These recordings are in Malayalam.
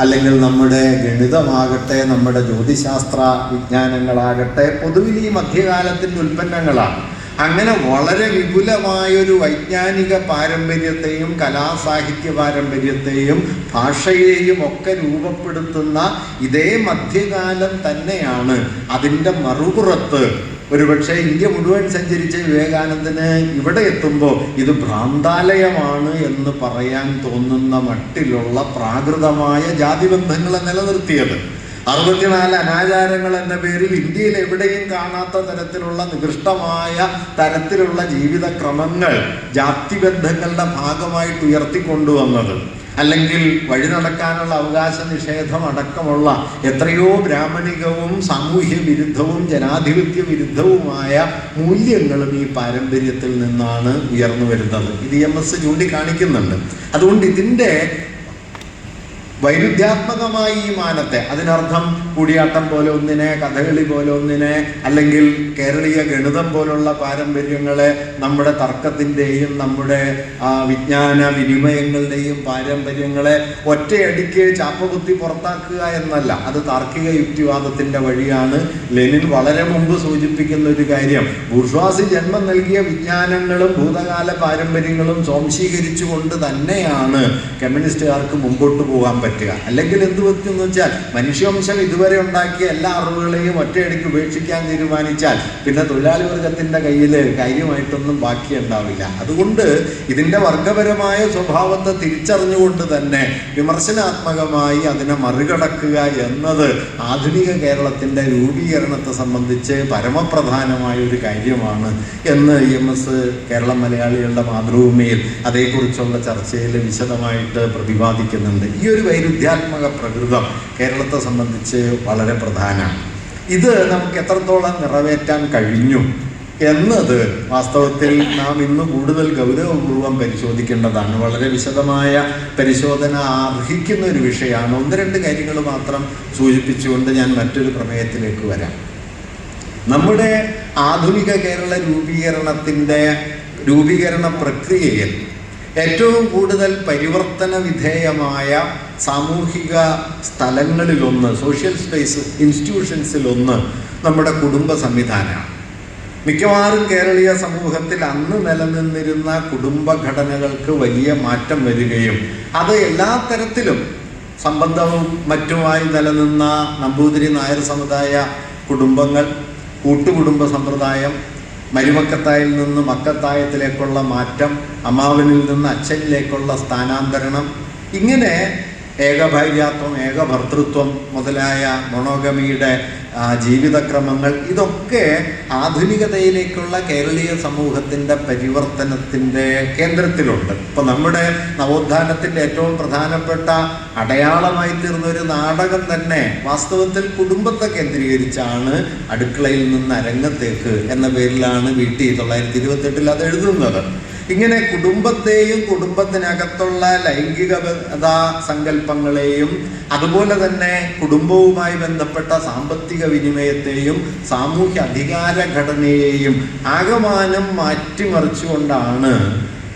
അല്ലെങ്കിൽ നമ്മുടെ ഗണിതമാകട്ടെ, നമ്മുടെ ജ്യോതിശാസ്ത്ര വിജ്ഞാനങ്ങളാകട്ടെ, പൊതുവിൽ ഈ മധ്യകാലത്തിൻ്റെ ഉൽപ്പന്നങ്ങളാണ്. അങ്ങനെ വളരെ വിപുലമായൊരു വൈജ്ഞാനിക പാരമ്പര്യത്തെയും കലാസാഹിത്യ പാരമ്പര്യത്തെയും ഭാഷയെയും ഒക്കെ രൂപപ്പെടുത്തുന്ന ഇതേ മധ്യകാലം തന്നെയാണ് അതിൻ്റെ മറുപുറത്ത് ഒരുപക്ഷെ ഇന്ത്യ മുഴുവൻ സഞ്ചരിച്ച വിവേകാനന്ദന് ഇവിടെ എത്തുമ്പോൾ ഇത് ഭ്രാന്താലയമാണ് എന്ന് പറയാൻ തോന്നുന്ന മട്ടിലുള്ള പ്രാകൃതമായ ജാതിബന്ധങ്ങളെ നിലനിർത്തിയത്. 64 അനാചാരങ്ങൾ എന്ന പേരിൽ ഇന്ത്യയിൽ എവിടെയും കാണാത്ത തരത്തിലുള്ള നികൃഷ്ടമായ തരത്തിലുള്ള ജീവിതക്രമങ്ങൾ ജാതിബന്ധങ്ങളുടെ ഭാഗമായിട്ട് ഉയർത്തിക്കൊണ്ടുവന്നത്, അല്ലെങ്കിൽ വഴി നടക്കാനുള്ള അവകാശ നിഷേധം അടക്കമുള്ള എത്രയോ ബ്രാഹ്മണികവും സാമൂഹ്യ വിരുദ്ധവും ജനാധിപത്യ വിരുദ്ധവുമായ മൂല്യങ്ങളും ഈ പാരമ്പര്യത്തിൽ നിന്നാണ് ഉയർന്നു വരുന്നത്. ഇത് EMS ചൂണ്ടിക്കാണിക്കുന്നുണ്ട്. അതുകൊണ്ട് ഇതിൻ്റെ വൈരുദ്ധ്യാത്മകമായി ഈ മാനത്തെ, അതിനർത്ഥം കൂടിയാട്ടം പോലെ ഒന്നിനെ, കഥകളി പോലെ ഒന്നിനെ, അല്ലെങ്കിൽ കേരളീയ ഗണിതം പോലുള്ള പാരമ്പര്യങ്ങളെ നമ്മുടെ തർക്കത്തിൻ്റെയും നമ്മുടെ വിജ്ഞാന വിനിമയങ്ങളുടെയും പാരമ്പര്യങ്ങളെ ഒറ്റയടിക്ക് ചാപ്പകുത്തി പുറത്താക്കുക എന്നല്ല. അത് താർക്കിക യുക്തിവാദത്തിൻ്റെ വഴിയാണ്. ലെനിൻ വളരെ മുമ്പ് സൂചിപ്പിക്കുന്ന ഒരു കാര്യം, ബൂർഷ്വാസി ജന്മം നൽകിയ വിജ്ഞാനങ്ങളും ഭൂതകാല പാരമ്പര്യങ്ങളും സ്വാംശീകരിച്ചുകൊണ്ട് തന്നെയാണ് കമ്മ്യൂണിസ്റ്റുകാർക്ക് മുമ്പോട്ട് പോകാൻ പറ്റുക. അല്ലെങ്കിൽ എന്ത് പറ്റുമെന്ന് വെച്ചാൽ മനുഷ്യവംശം ഇതുവരെ ഉണ്ടാക്കിയ എല്ലാ അറിവുകളെയും ഒറ്റയടിക്ക് ഉപേക്ഷിക്കാൻ തീരുമാനിച്ചാൽ പിന്നെ തൊഴിലാളി വർഗത്തിൻ്റെ കയ്യിൽ കാര്യമായിട്ടൊന്നും ബാക്കിയുണ്ടാവില്ല. അതുകൊണ്ട് ഇതിൻ്റെ വർഗപരമായ സ്വഭാവത്തെ തിരിച്ചറിഞ്ഞുകൊണ്ട് തന്നെ വിമർശനാത്മകമായി അതിനെ മറികടക്കുക എന്നത് ആധുനിക കേരളത്തിൻ്റെ രൂപീകരണത്തെ സംബന്ധിച്ച് പരമപ്രധാനമായ ഒരു കാര്യമാണ് എന്ന് EMS കേരളം മലയാളികളുടെ മാതൃഭൂമിയിൽ അതേക്കുറിച്ചുള്ള ചർച്ചയിൽ വിശദമായിട്ട് പ്രതിപാദിക്കുന്നുണ്ട്. ഈ ഒരു വൈരുദ്ധ്യാത്മക പ്രകൃതം കേരളത്തെ സംബന്ധിച്ച് വളരെ പ്രധാനമാണ്. ഇത് നമുക്ക് എത്രത്തോളം നിറവേറ്റാൻ കഴിഞ്ഞു എന്നത് വാസ്തവത്തിൽ നാം ഇന്ന് കൂടുതൽ ഗൗരവപൂർവ്വം പരിശോധിക്കേണ്ടതാണ്. വളരെ വിശദമായ പരിശോധന അർഹിക്കുന്ന ഒരു വിഷയമാണ്. 1-2 കാര്യങ്ങൾ മാത്രം സൂചിപ്പിച്ചുകൊണ്ട് ഞാൻ മറ്റൊരു പ്രമേയത്തിലേക്ക് വരാം. നമ്മുടെ ആധുനിക കേരള രൂപീകരണ പ്രക്രിയയിൽ ഏറ്റവും കൂടുതൽ പരിവർത്തന വിധേയമായ സാമൂഹിക സ്ഥലങ്ങളിലൊന്ന്, സോഷ്യൽ സ്പേസ് ഇൻസ്റ്റിറ്റ്യൂഷൻസിലൊന്ന് നമ്മുടെ കുടുംബ സംവിധാനമാണ്. മിക്കവാറും കേരളീയ സമൂഹത്തിൽ അന്ന് നിലനിന്നിരുന്ന കുടുംബഘടനകൾക്ക് വലിയ മാറ്റം വരികയും അത് എല്ലാ തരത്തിലും സംബന്ധവും മറ്റുമായി നിലനിന്ന നമ്പൂതിരി നായർ സമുദായ കുടുംബങ്ങൾ, കൂട്ടുകുടുംബ സമ്പ്രദായം, മരുമക്കത്തായിൽ നിന്ന് മക്കത്തായത്തിലേക്കുള്ള മാറ്റം, അമ്മാവനിൽ നിന്ന് അച്ഛനിലേക്കുള്ള സ്ഥാനാന്തരണം, ഇങ്ങനെ ഏകഭാര്യാത്വം, ഏകഭർത്തൃത്വം മുതലായ മൊണോഗമിയുടെ ജീവിതക്രമങ്ങൾ, ഇതൊക്കെ ആധുനികതയിലേക്കുള്ള കേരളീയ സമൂഹത്തിൻ്റെ പരിവർത്തനത്തിൻ്റെ കേന്ദ്രത്തിലുണ്ട്. ഇപ്പം നമ്മുടെ നവോത്ഥാനത്തിൻ്റെ ഏറ്റവും പ്രധാനപ്പെട്ട അടയാളമായി തീർന്നൊരു നാടകം തന്നെ വാസ്തവത്തിൽ കുടുംബത്തെ കേന്ദ്രീകരിച്ചാണ്. അടുക്കളയിൽ നിന്ന് അരങ്ങത്തേക്ക് എന്ന പേരിലാണ് VT 1928 അത് എഴുതുന്നത്. ഇങ്ങനെ കുടുംബത്തെയും കുടുംബത്തിനകത്തുള്ള ലൈംഗികത സങ്കല്പങ്ങളെയും അതുപോലെ തന്നെ കുടുംബവുമായി ബന്ധപ്പെട്ട സാമ്പത്തിക വിനിമയത്തെയും സാമൂഹ്യ അധികാര ഘടനയെയും ആകമാനം മാറ്റിമറിച്ചുകൊണ്ടാണ്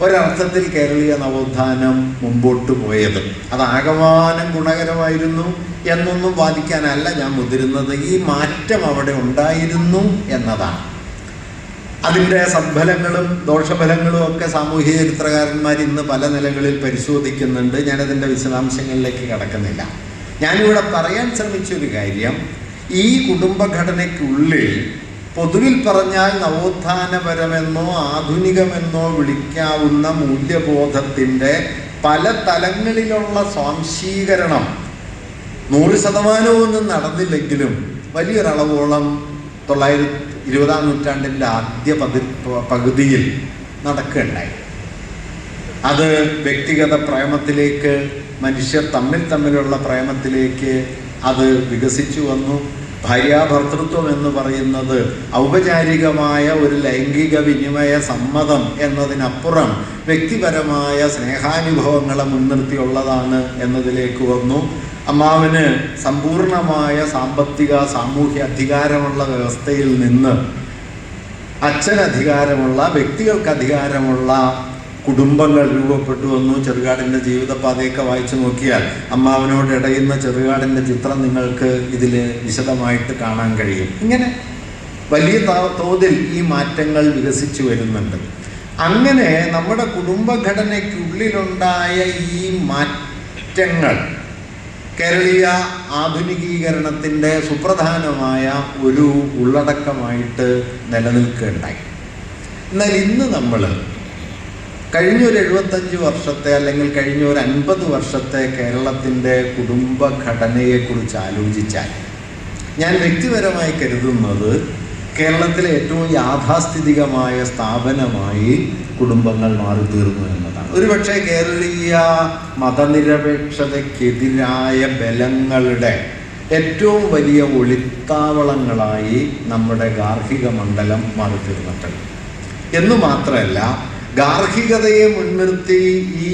ഒരർത്ഥത്തിൽ കേരളീയ നവോത്ഥാനം മുമ്പോട്ട് പോയത്. അത് ആകമാനം ഗുണകരമായിരുന്നു എന്നൊന്നും വാദിക്കാനല്ല ഞാൻ മുതിരുന്നത്. ഈ മാറ്റം അവിടെ ഉണ്ടായിരുന്നു എന്നതാണ്. അതിൻ്റെ സദ്ഫലങ്ങളും ദോഷഫലങ്ങളും ഒക്കെ സാമൂഹ്യ ചരിത്രകാരന്മാർ ഇന്ന് പല നിലകളിൽ പരിശോധിക്കുന്നുണ്ട്. ഞാനതിൻ്റെ വിശദാംശങ്ങളിലേക്ക് കടക്കുന്നില്ല. ഞാനിവിടെ പറയാൻ ശ്രമിച്ചൊരു കാര്യം, ഈ കുടുംബഘടനയ്ക്കുള്ളിൽ പൊതുവിൽ പറഞ്ഞാൽ നവോത്ഥാനപരമെന്നോ ആധുനികമെന്നോ വിളിക്കാവുന്ന മൂല്യബോധത്തിൻ്റെ പല തലങ്ങളിലുള്ള സ്വാംശീകരണം 100% നടന്നില്ലെങ്കിലും വലിയൊരളവോളം 20-ാം നൂറ്റാണ്ടിൻ്റെ ആദ്യ പകുതിയിൽ നടക്കുകയുണ്ടായി. അത് വ്യക്തിഗത പ്രേമത്തിലേക്ക്, മനുഷ്യർ തമ്മിലുള്ള പ്രേമത്തിലേക്ക് അത് വികസിച്ചു വന്നു. ഭാര്യാഭർത്തൃത്വം എന്ന് പറയുന്നത് ഔപചാരികമായ ഒരു ലൈംഗിക വിനിമയ സമ്മതം എന്നതിനപ്പുറം വ്യക്തിപരമായ സ്നേഹാനുഭവങ്ങളെ മുൻനിർത്തിയുള്ളതാണ് എന്നതിലേക്ക് വന്നു. അമ്മാവന് സമ്പൂർണമായ സാമ്പത്തിക സാമൂഹ്യ അധികാരമുള്ള വ്യവസ്ഥയിൽ നിന്ന് അച്ഛന് അധികാരമുള്ള, വ്യക്തികൾക്ക് അധികാരമുള്ള കുടുംബങ്ങൾ രൂപപ്പെട്ടു വന്നു. ചെറുകാടിൻ്റെ ജീവിതപാതയൊക്കെ വായിച്ചു നോക്കിയാൽ അമ്മാവനോട് ഇടയുന്ന ചെറുകാടിൻ്റെ ചിത്രം നിങ്ങൾക്ക് ഇതിൽ വിശദമായിട്ട് കാണാൻ കഴിയും. ഇങ്ങനെ വലിയ തോതിൽ ഈ മാറ്റങ്ങൾ വികസിച്ചു വരുന്നുണ്ട്. അങ്ങനെ നമ്മുടെ കുടുംബഘടനയ്ക്കുള്ളിലുണ്ടായ ഈ മാറ്റങ്ങൾ കേരളീയ ആധുനികീകരണത്തിൻ്റെ സുപ്രധാനമായ ഒരു ഉള്ളടക്കമായിട്ട് നിലനിൽക്കുകയുണ്ടായി. എന്നാൽ ഇന്ന് നമ്മൾ കഴിഞ്ഞൊരു 75 വർഷത്തെ അല്ലെങ്കിൽ കഴിഞ്ഞൊരു 50 വർഷത്തെ കേരളത്തിൻ്റെ കുടുംബഘടനയെക്കുറിച്ച് ആലോചിച്ചാൽ ഞാൻ വ്യക്തിപരമായി കരുതുന്നത് കേരളത്തിലെ ഏറ്റവും യാഥാസ്ഥിതികമായ സ്ഥാപനമായി കുടുംബങ്ങൾ മാറിത്തീർന്നു എന്നതാണ്. ഒരുപക്ഷെ കേരളീയ മതനിരപേക്ഷതയ്ക്കെതിരായ ബലങ്ങളുടെ ഏറ്റവും വലിയ ഒളിത്താവളങ്ങളായി നമ്മുടെ ഗാർഹിക മണ്ഡലം മാറിത്തീർന്നിട്ടുണ്ട്. എന്നു മാത്രമല്ല, ഗാർഹികതയെ മുൻനിർത്തി ഈ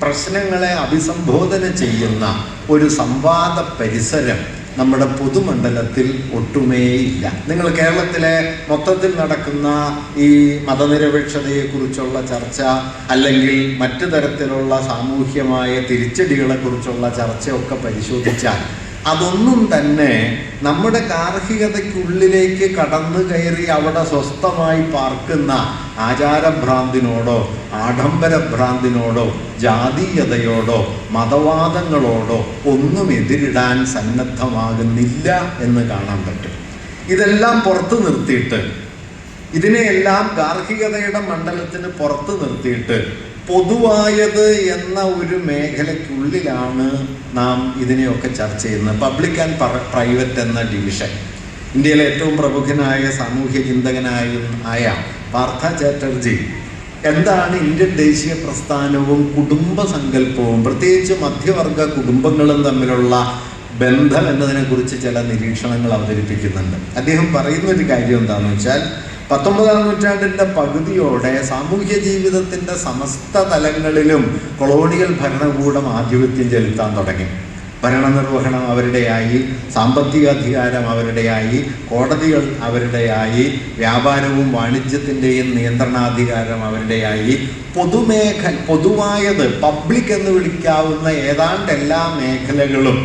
പ്രശ്നങ്ങളെ അഭിസംബോധന ചെയ്യുന്ന ഒരു സംവാദ പരിസരം നമ്മുടെ പൊതുമണ്ഡലത്തിൽ ഒട്ടുമേയില്ല. നിങ്ങൾ കേരളത്തിലെ മൊത്തത്തിൽ നടക്കുന്ന ഈ മതനിരപേക്ഷതയെക്കുറിച്ചുള്ള ചർച്ച അല്ലെങ്കിൽ മറ്റു തരത്തിലുള്ള സാമൂഹ്യമായ തിരിച്ചടികളെക്കുറിച്ചുള്ള ചർച്ചയൊക്കെ പരിശോധിച്ചാൽ അതൊന്നും തന്നെ നമ്മുടെ ഗാർഹികതയ്ക്കുള്ളിലേക്ക് കടന്നു കയറി അവിടെ സ്വസ്ഥമായി പാർക്കുന്ന ആചാരഭ്രാന്തിനോടോ ആഡംബരഭ്രാന്തിനോടോ ജാതീയതയോടോ മതവാദങ്ങളോടോ ഒന്നും എതിരിടാൻ സന്നദ്ധമാകുന്നില്ല എന്ന് കാണാൻ പറ്റും. ഇതെല്ലാം പുറത്തു നിർത്തിയിട്ട്, ഇതിനെയെല്ലാം ഗാർഹികതയുടെ മണ്ഡലത്തിന് പുറത്തു നിർത്തിയിട്ട് പൊതുവായത് എന്ന ഒരു മേഖലയ്ക്കുള്ളിലാണ് നാം ഇതിനെയൊക്കെ ചർച്ച ചെയ്യുന്നത്. പബ്ലിക് ആൻഡ് പ്രൈവറ്റ് എന്ന ഡിവിഷൻ. ഇന്ത്യയിലെ ഏറ്റവും പ്രമുഖനായ സാമൂഹ്യ ചിന്തകനായ പാർത്ഥ ചാറ്റർജി എന്താണ് ഇന്ത്യൻ ദേശീയ പ്രസ്ഥാനവും കുടുംബ സങ്കല്പവും പ്രത്യേകിച്ച് മധ്യവർഗ കുടുംബങ്ങളും തമ്മിലുള്ള ബന്ധം എന്നതിനെക്കുറിച്ച് ചില നിരീക്ഷണങ്ങൾ അവതരിപ്പിക്കുന്നുണ്ട്. അദ്ദേഹം പറയുന്നൊരു കാര്യം എന്താണെന്ന് വെച്ചാൽ, 19-ാം നൂറ്റാണ്ടിൻ്റെ പകുതിയോടെ സാമൂഹ്യ ജീവിതത്തിൻ്റെ സമസ്ത തലങ്ങളിലും കൊളോണിയൽ ഭരണകൂടം ആധിപത്യം ചെലുത്താൻ തുടങ്ങി. ഭരണനിർവഹണം അവരുടെയായി, സാമ്പത്തിക അധികാരം അവരുടെയായി, കോടതികൾ അവരുടെയായി, വ്യാപാരവും വാണിജ്യത്തിൻ്റെയും നിയന്ത്രണാധികാരം അവരുടെയായി. പൊതുവായത് പബ്ലിക് എന്ന് വിളിക്കാവുന്ന ഏതാണ്ട് എല്ലാ മേഖലകളും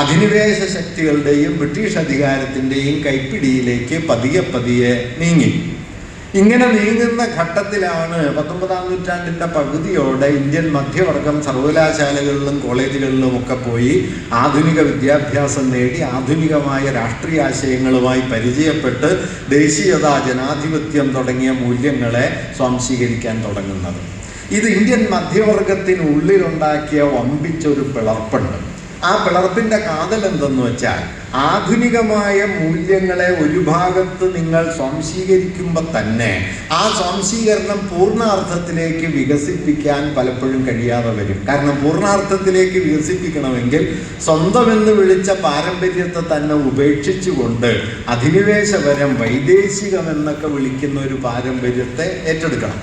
അധിനിവേശ ശക്തികളുടെയും ബ്രിട്ടീഷ് അധികാരത്തിൻ്റെയും കൈപ്പിടിയിലേക്ക് പതിയെ നീങ്ങി. ഇങ്ങനെ നീങ്ങുന്ന ഘട്ടത്തിലാണ് 19-ാം നൂറ്റാണ്ടിൻ്റെ പകുതിയോടെ ഇന്ത്യൻ മധ്യവർഗം സർവകലാശാലകളിലും കോളേജുകളിലും ഒക്കെ പോയി ആധുനിക വിദ്യാഭ്യാസം നേടി ആധുനികമായ രാഷ്ട്രീയാശയങ്ങളുമായി പരിചയപ്പെട്ട് ദേശീയത, ജനാധിപത്യം തുടങ്ങിയ മൂല്യങ്ങളെ സ്വാംശീകരിക്കാൻ തുടങ്ങുന്നത്. ഇത് ഇന്ത്യൻ മധ്യവർഗത്തിനുള്ളിലുണ്ടാക്കിയ വമ്പിച്ചൊരു പിളർപ്പുണ്ട്. ആ പിളർപ്പിൻ്റെ കാതൽ എന്തെന്ന് വെച്ചാൽ, ആധുനികമായ മൂല്യങ്ങളെ ഒരു ഭാഗത്ത് നിങ്ങൾ സ്വാംശീകരിക്കുമ്പോൾ തന്നെ ആ സ്വാംശീകരണം പൂർണ്ണാർത്ഥത്തിലേക്ക് വികസിപ്പിക്കാൻ പലപ്പോഴും കഴിയാതെ വരും. കാരണം പൂർണ്ണാർത്ഥത്തിലേക്ക് വികസിപ്പിക്കണമെങ്കിൽ സ്വന്തമെന്ന് വിളിച്ച പാരമ്പര്യത്തെ തന്നെ ഉപേക്ഷിച്ചുകൊണ്ട് അധിനിവേശപരം, വൈദേശികമെന്നൊക്കെ വിളിക്കുന്ന ഒരു പാരമ്പര്യത്തെ ഏറ്റെടുക്കണം.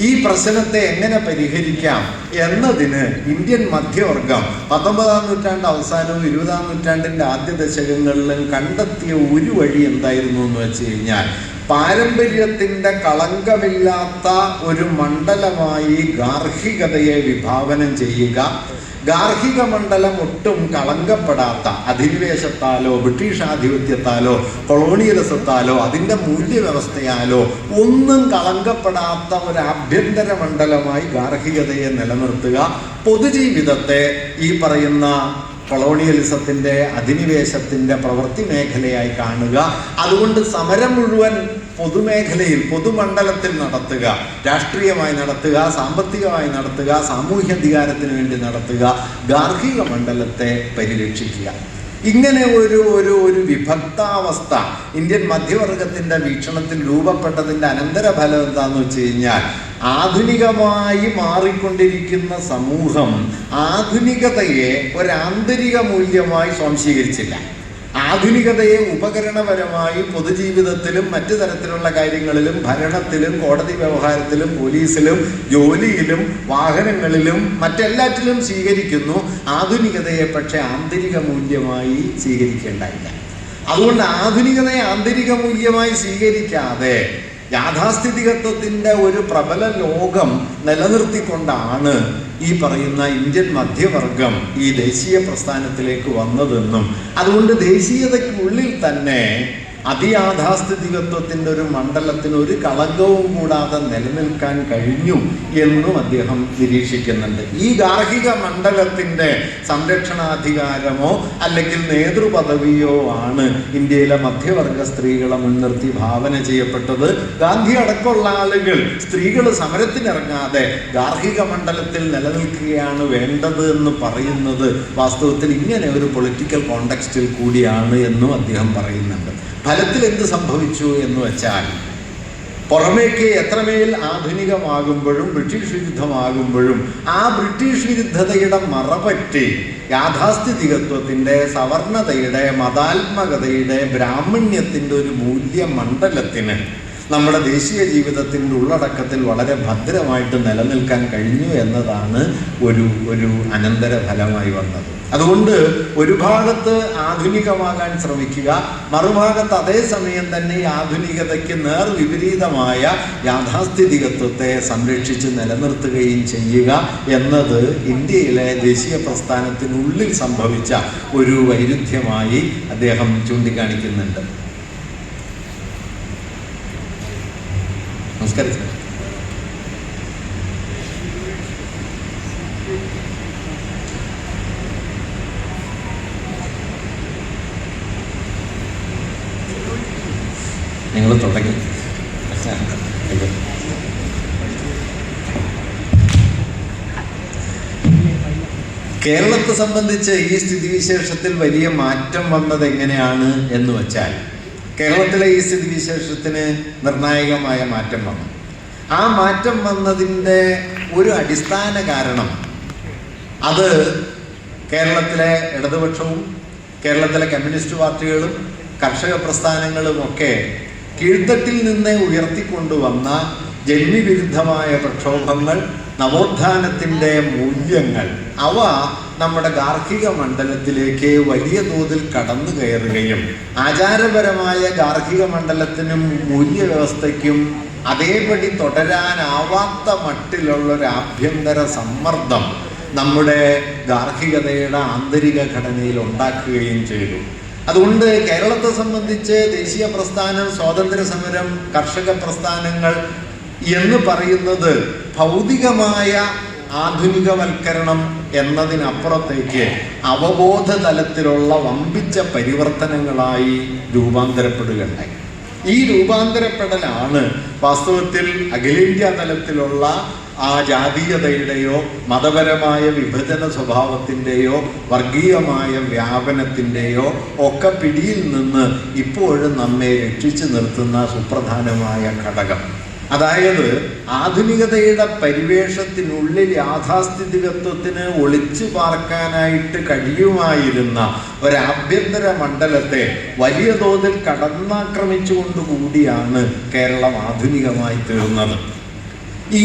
ഈ പ്രശ്നത്തെ എങ്ങനെ പരിഹരിക്കാം എന്നതിന് ഇന്ത്യൻ മധ്യവർഗം 19-ാം നൂറ്റാണ്ട് അവസാനവും 20-ാം നൂറ്റാണ്ടിൻ്റെ ആദ്യ ദശകങ്ങളിലും കണ്ടെത്തിയ ഒരു വഴി എന്തായിരുന്നു എന്ന് വെച്ച് കഴിഞ്ഞാൽ, പാരമ്പര്യത്തിൻ്റെ കളങ്കമില്ലാത്ത ഒരു മണ്ഡലമായി ഗാർഹികതയെ വിഭാവനം ചെയ്യുക. ഗാർഹിക മണ്ഡലം ഒട്ടും കളങ്കപ്പെടാത്ത, അധിനിവേശത്താലോ ബ്രിട്ടീഷ് ആധിപത്യത്താലോ കൊളോണിയലിസത്താലോ അതിൻ്റെ മൂല്യവ്യവസ്ഥയാലോ ഒന്നും കളങ്കപ്പെടാത്ത ഒരു ആഭ്യന്തര മണ്ഡലമായി ഗാർഹികതയെ നിലനിർത്തുക. പൊതുജീവിതത്തെ ഈ പറയുന്ന കൊളോണിയലിസത്തിൻ്റെ, അധിനിവേശത്തിൻ്റെ പ്രവൃത്തി മേഖലയായി കാണുക. അതുകൊണ്ട് സമരം മുഴുവൻ പൊതുമേഖലയിൽ, പൊതുമണ്ഡലത്തിൽ നടത്തുക, രാഷ്ട്രീയമായി നടത്തുക, സാമ്പത്തികമായി നടത്തുക, സാമൂഹ്യാധികാരത്തിന് വേണ്ടി നടത്തുക, ഗാർഹിക മണ്ഡലത്തെ പരിരക്ഷിക്കുക. ഇങ്ങനെ ഒരു വിഭക്താവസ്ഥ ഇന്ത്യൻ മധ്യവർഗത്തിൻ്റെ വീക്ഷണത്തിൽ രൂപപ്പെട്ടതിൻ്റെ അനന്തരഫലം എന്താണെന്ന് വെച്ച് കഴിഞ്ഞാൽ, ആധുനികമായി മാറിക്കൊണ്ടിരിക്കുന്ന സമൂഹം ആധുനികതയെ ഒരാന്തരിക മൂല്യമായി സ്വാംശീകരിച്ചില്ല. ആധുനികതയെ ഉപകരണപരമായി പൊതുജീവിതത്തിലും മറ്റു തരത്തിലുള്ള കാര്യങ്ങളിലും, ഭരണത്തിലും, കോടതി വ്യവഹാരത്തിലും, പോലീസിലും, ജോലിയിലും, വാഹനങ്ങളിലും മറ്റെല്ലാറ്റിലും സ്വീകരിക്കുന്നു. ആധുനികതയെ പക്ഷേ ആന്തരിക മൂല്യമായി സ്വീകരിക്കേണ്ടതില്ല. അതുകൊണ്ട് ആധുനികതയെ ആന്തരിക മൂല്യമായി സ്വീകരിക്കാതെ യാഥാസ്ഥിതികത്വത്തിൻ്റെ ഒരു പ്രബല ലോകം നിലനിർത്തിക്കൊണ്ടാണ് ഈ പറയുന്ന ഇന്ത്യൻ മധ്യവർഗം ഈ ദേശീയ പ്രസ്ഥാനത്തിലേക്ക് വന്നതെന്നും അതുകൊണ്ട് ദേശീയതയ്ക്കുള്ളിൽ തന്നെ അതിയാഥാസ്ഥിതികത്വത്തിൻ്റെ ഒരു മണ്ഡലത്തിന് ഒരു കളങ്കവും കൂടാതെ നിലനിൽക്കാൻ കഴിഞ്ഞു എന്നും അദ്ദേഹം നിരീക്ഷിക്കുന്നുണ്ട്. ഈ ഗാർഹിക മണ്ഡലത്തിൻ്റെ സംരക്ഷണാധികാരമോ അല്ലെങ്കിൽ നേതൃപദവിയോ ആണ് ഇന്ത്യയിലെ മധ്യവർഗ സ്ത്രീകളെ മുൻനിർത്തി ഭാവന ചെയ്യപ്പെട്ടത്. ഗാന്ധി അടക്കമുള്ള ആളുകൾ സ്ത്രീകൾ സമരത്തിനിറങ്ങാതെ ഗാർഹിക മണ്ഡലത്തിൽ നിലനിൽക്കുകയാണ് വേണ്ടത് എന്ന് പറയുന്നത് വാസ്തവത്തിൽ ഇങ്ങനെ ഒരു പൊളിറ്റിക്കൽ കോണ്ടെക്സ്റ്റിൽ കൂടിയാണ് എന്നും അദ്ദേഹം പറയുന്നുണ്ട്. ഫലത്തിൽ എന്ത് സംഭവിച്ചു എന്ന് വെച്ചാൽ പുറമേക്ക് എത്രമേൽ ആധുനികമാകുമ്പോഴും ബ്രിട്ടീഷ് വിരുദ്ധമാകുമ്പോഴും ആ ബ്രിട്ടീഷ് വിരുദ്ധതയുടെ മറപറ്റി യാഥാസ്ഥിതികത്വത്തിൻ്റെ, സവർണതയുടെ, മതാത്മകതയുടെ, ബ്രാഹ്മണ്യത്തിൻ്റെ ഒരു മൂല്യമണ്ഡലത്തിന് നമ്മുടെ ദേശീയ ജീവിതത്തിൻ്റെ ഉള്ളടക്കത്തിൽ വളരെ ഭദ്രമായിട്ട് നിലനിൽക്കാൻ കഴിഞ്ഞു എന്നതാണ് ഒരു അനന്തരഫലമായി വന്നത്. അതുകൊണ്ട് ഒരു ഭാഗത്ത് ആധുനികമാകാൻ ശ്രമിക്കുക, മറുഭാഗത്ത് അതേസമയം തന്നെ ഈ ആധുനികതയ്ക്ക് നേർവിപരീതമായ യാഥാസ്ഥിതികത്വത്തെ സംരക്ഷിച്ച് നിലനിർത്തുകയും ചെയ്യുക എന്നത് ഇന്ത്യയിലെ ദേശീയ പ്രസ്ഥാനത്തിനുള്ളിൽ സംഭവിച്ച ഒരു വൈരുദ്ധ്യമായി അദ്ദേഹം ചൂണ്ടിക്കാണിക്കുന്നുണ്ട്. നമസ്കാരം. നിങ്ങൾ തുടങ്ങി. കേരളത്തെ സംബന്ധിച്ച് ഈ സ്ഥിതിവിശേഷത്തിൽ വലിയ മാറ്റം വന്നത് എങ്ങനെയാണ് എന്ന് വച്ചാൽ, കേരളത്തിലെ ഈ സ്ഥിതിവിശേഷത്തിന് നിർണായകമായ മാറ്റം വന്നു. ആ മാറ്റം വന്നതിൻ്റെ ഒരു അടിസ്ഥാന കാരണം അത് കേരളത്തിലെ ഇടതുപക്ഷവും കേരളത്തിലെ കമ്മ്യൂണിസ്റ്റ് പാർട്ടികളും കർഷക പ്രസ്ഥാനങ്ങളുമൊക്കെ കീഴ്ത്തട്ടിൽ നിന്ന് ഉയർത്തിക്കൊണ്ടുവന്ന ജന്മിവിരുദ്ധമായ പ്രക്ഷോഭങ്ങൾ, നവോത്ഥാനത്തിൻ്റെ മൂല്യങ്ങൾ, അവ നമ്മുടെ ഗാർഹിക മണ്ഡലത്തിലേക്ക് വലിയ തോതിൽ കടന്നു കയറുകയും ആചാരപരമായ ഗാർഹിക മണ്ഡലത്തിനും മൂല്യവ്യവസ്ഥയ്ക്കും അതേപടി തുടരാനാവാത്ത മട്ടിലുള്ളൊരു ആഭ്യന്തര സമ്മർദ്ദം നമ്മുടെ ഗാർഹികതയുടെ ആന്തരിക ഘടനയിൽ ഉണ്ടാക്കുകയും ചെയ്തു. അതുകൊണ്ട് കേരളത്തെ സംബന്ധിച്ച് ദേശീയ പ്രസ്ഥാനം, സ്വാതന്ത്ര്യ സമരം, കർഷക പ്രസ്ഥാനങ്ങൾ എന്ന് പറയുന്നത് ഭൗതികമായ ആധുനികവൽക്കരണം എന്നതിനപ്പുറത്തേക്ക് അവബോധ തലത്തിലുള്ള വമ്പിച്ച പരിവർത്തനങ്ങളായി രൂപാന്തരപ്പെടുകയുണ്ടായി. ഈ രൂപാന്തരപ്പെടലാണ് വാസ്തവത്തിൽ അഖിലേന്ത്യാ തലത്തിലുള്ള ആ ജാതീയതയുടെയോ മതപരമായ വിഭജന സ്വഭാവത്തിൻ്റെയോ വർഗീയമായ വ്യാപനത്തിൻ്റെയോ ഒക്കെ പിടിയിൽ നിന്ന് ഇപ്പോഴും നമ്മെ രക്ഷിച്ചു നിർത്തുന്ന സുപ്രധാനമായ ഘടകം. അതായത് ആധുനികതയുടെ പരിവേഷത്തിനുള്ളിൽ യാഥാസ്ഥിതികത്വത്തിന് ഒളിച്ചു പാർക്കാനായിട്ട് കഴിയുമായിരുന്ന ഒരാഭ്യന്തര മണ്ഡലത്തെ വലിയ തോതിൽ കടന്നാക്രമിച്ചുകൊണ്ടുകൂടിയാണ് കേരളം ആധുനികമായി തീർന്നത്. ഈ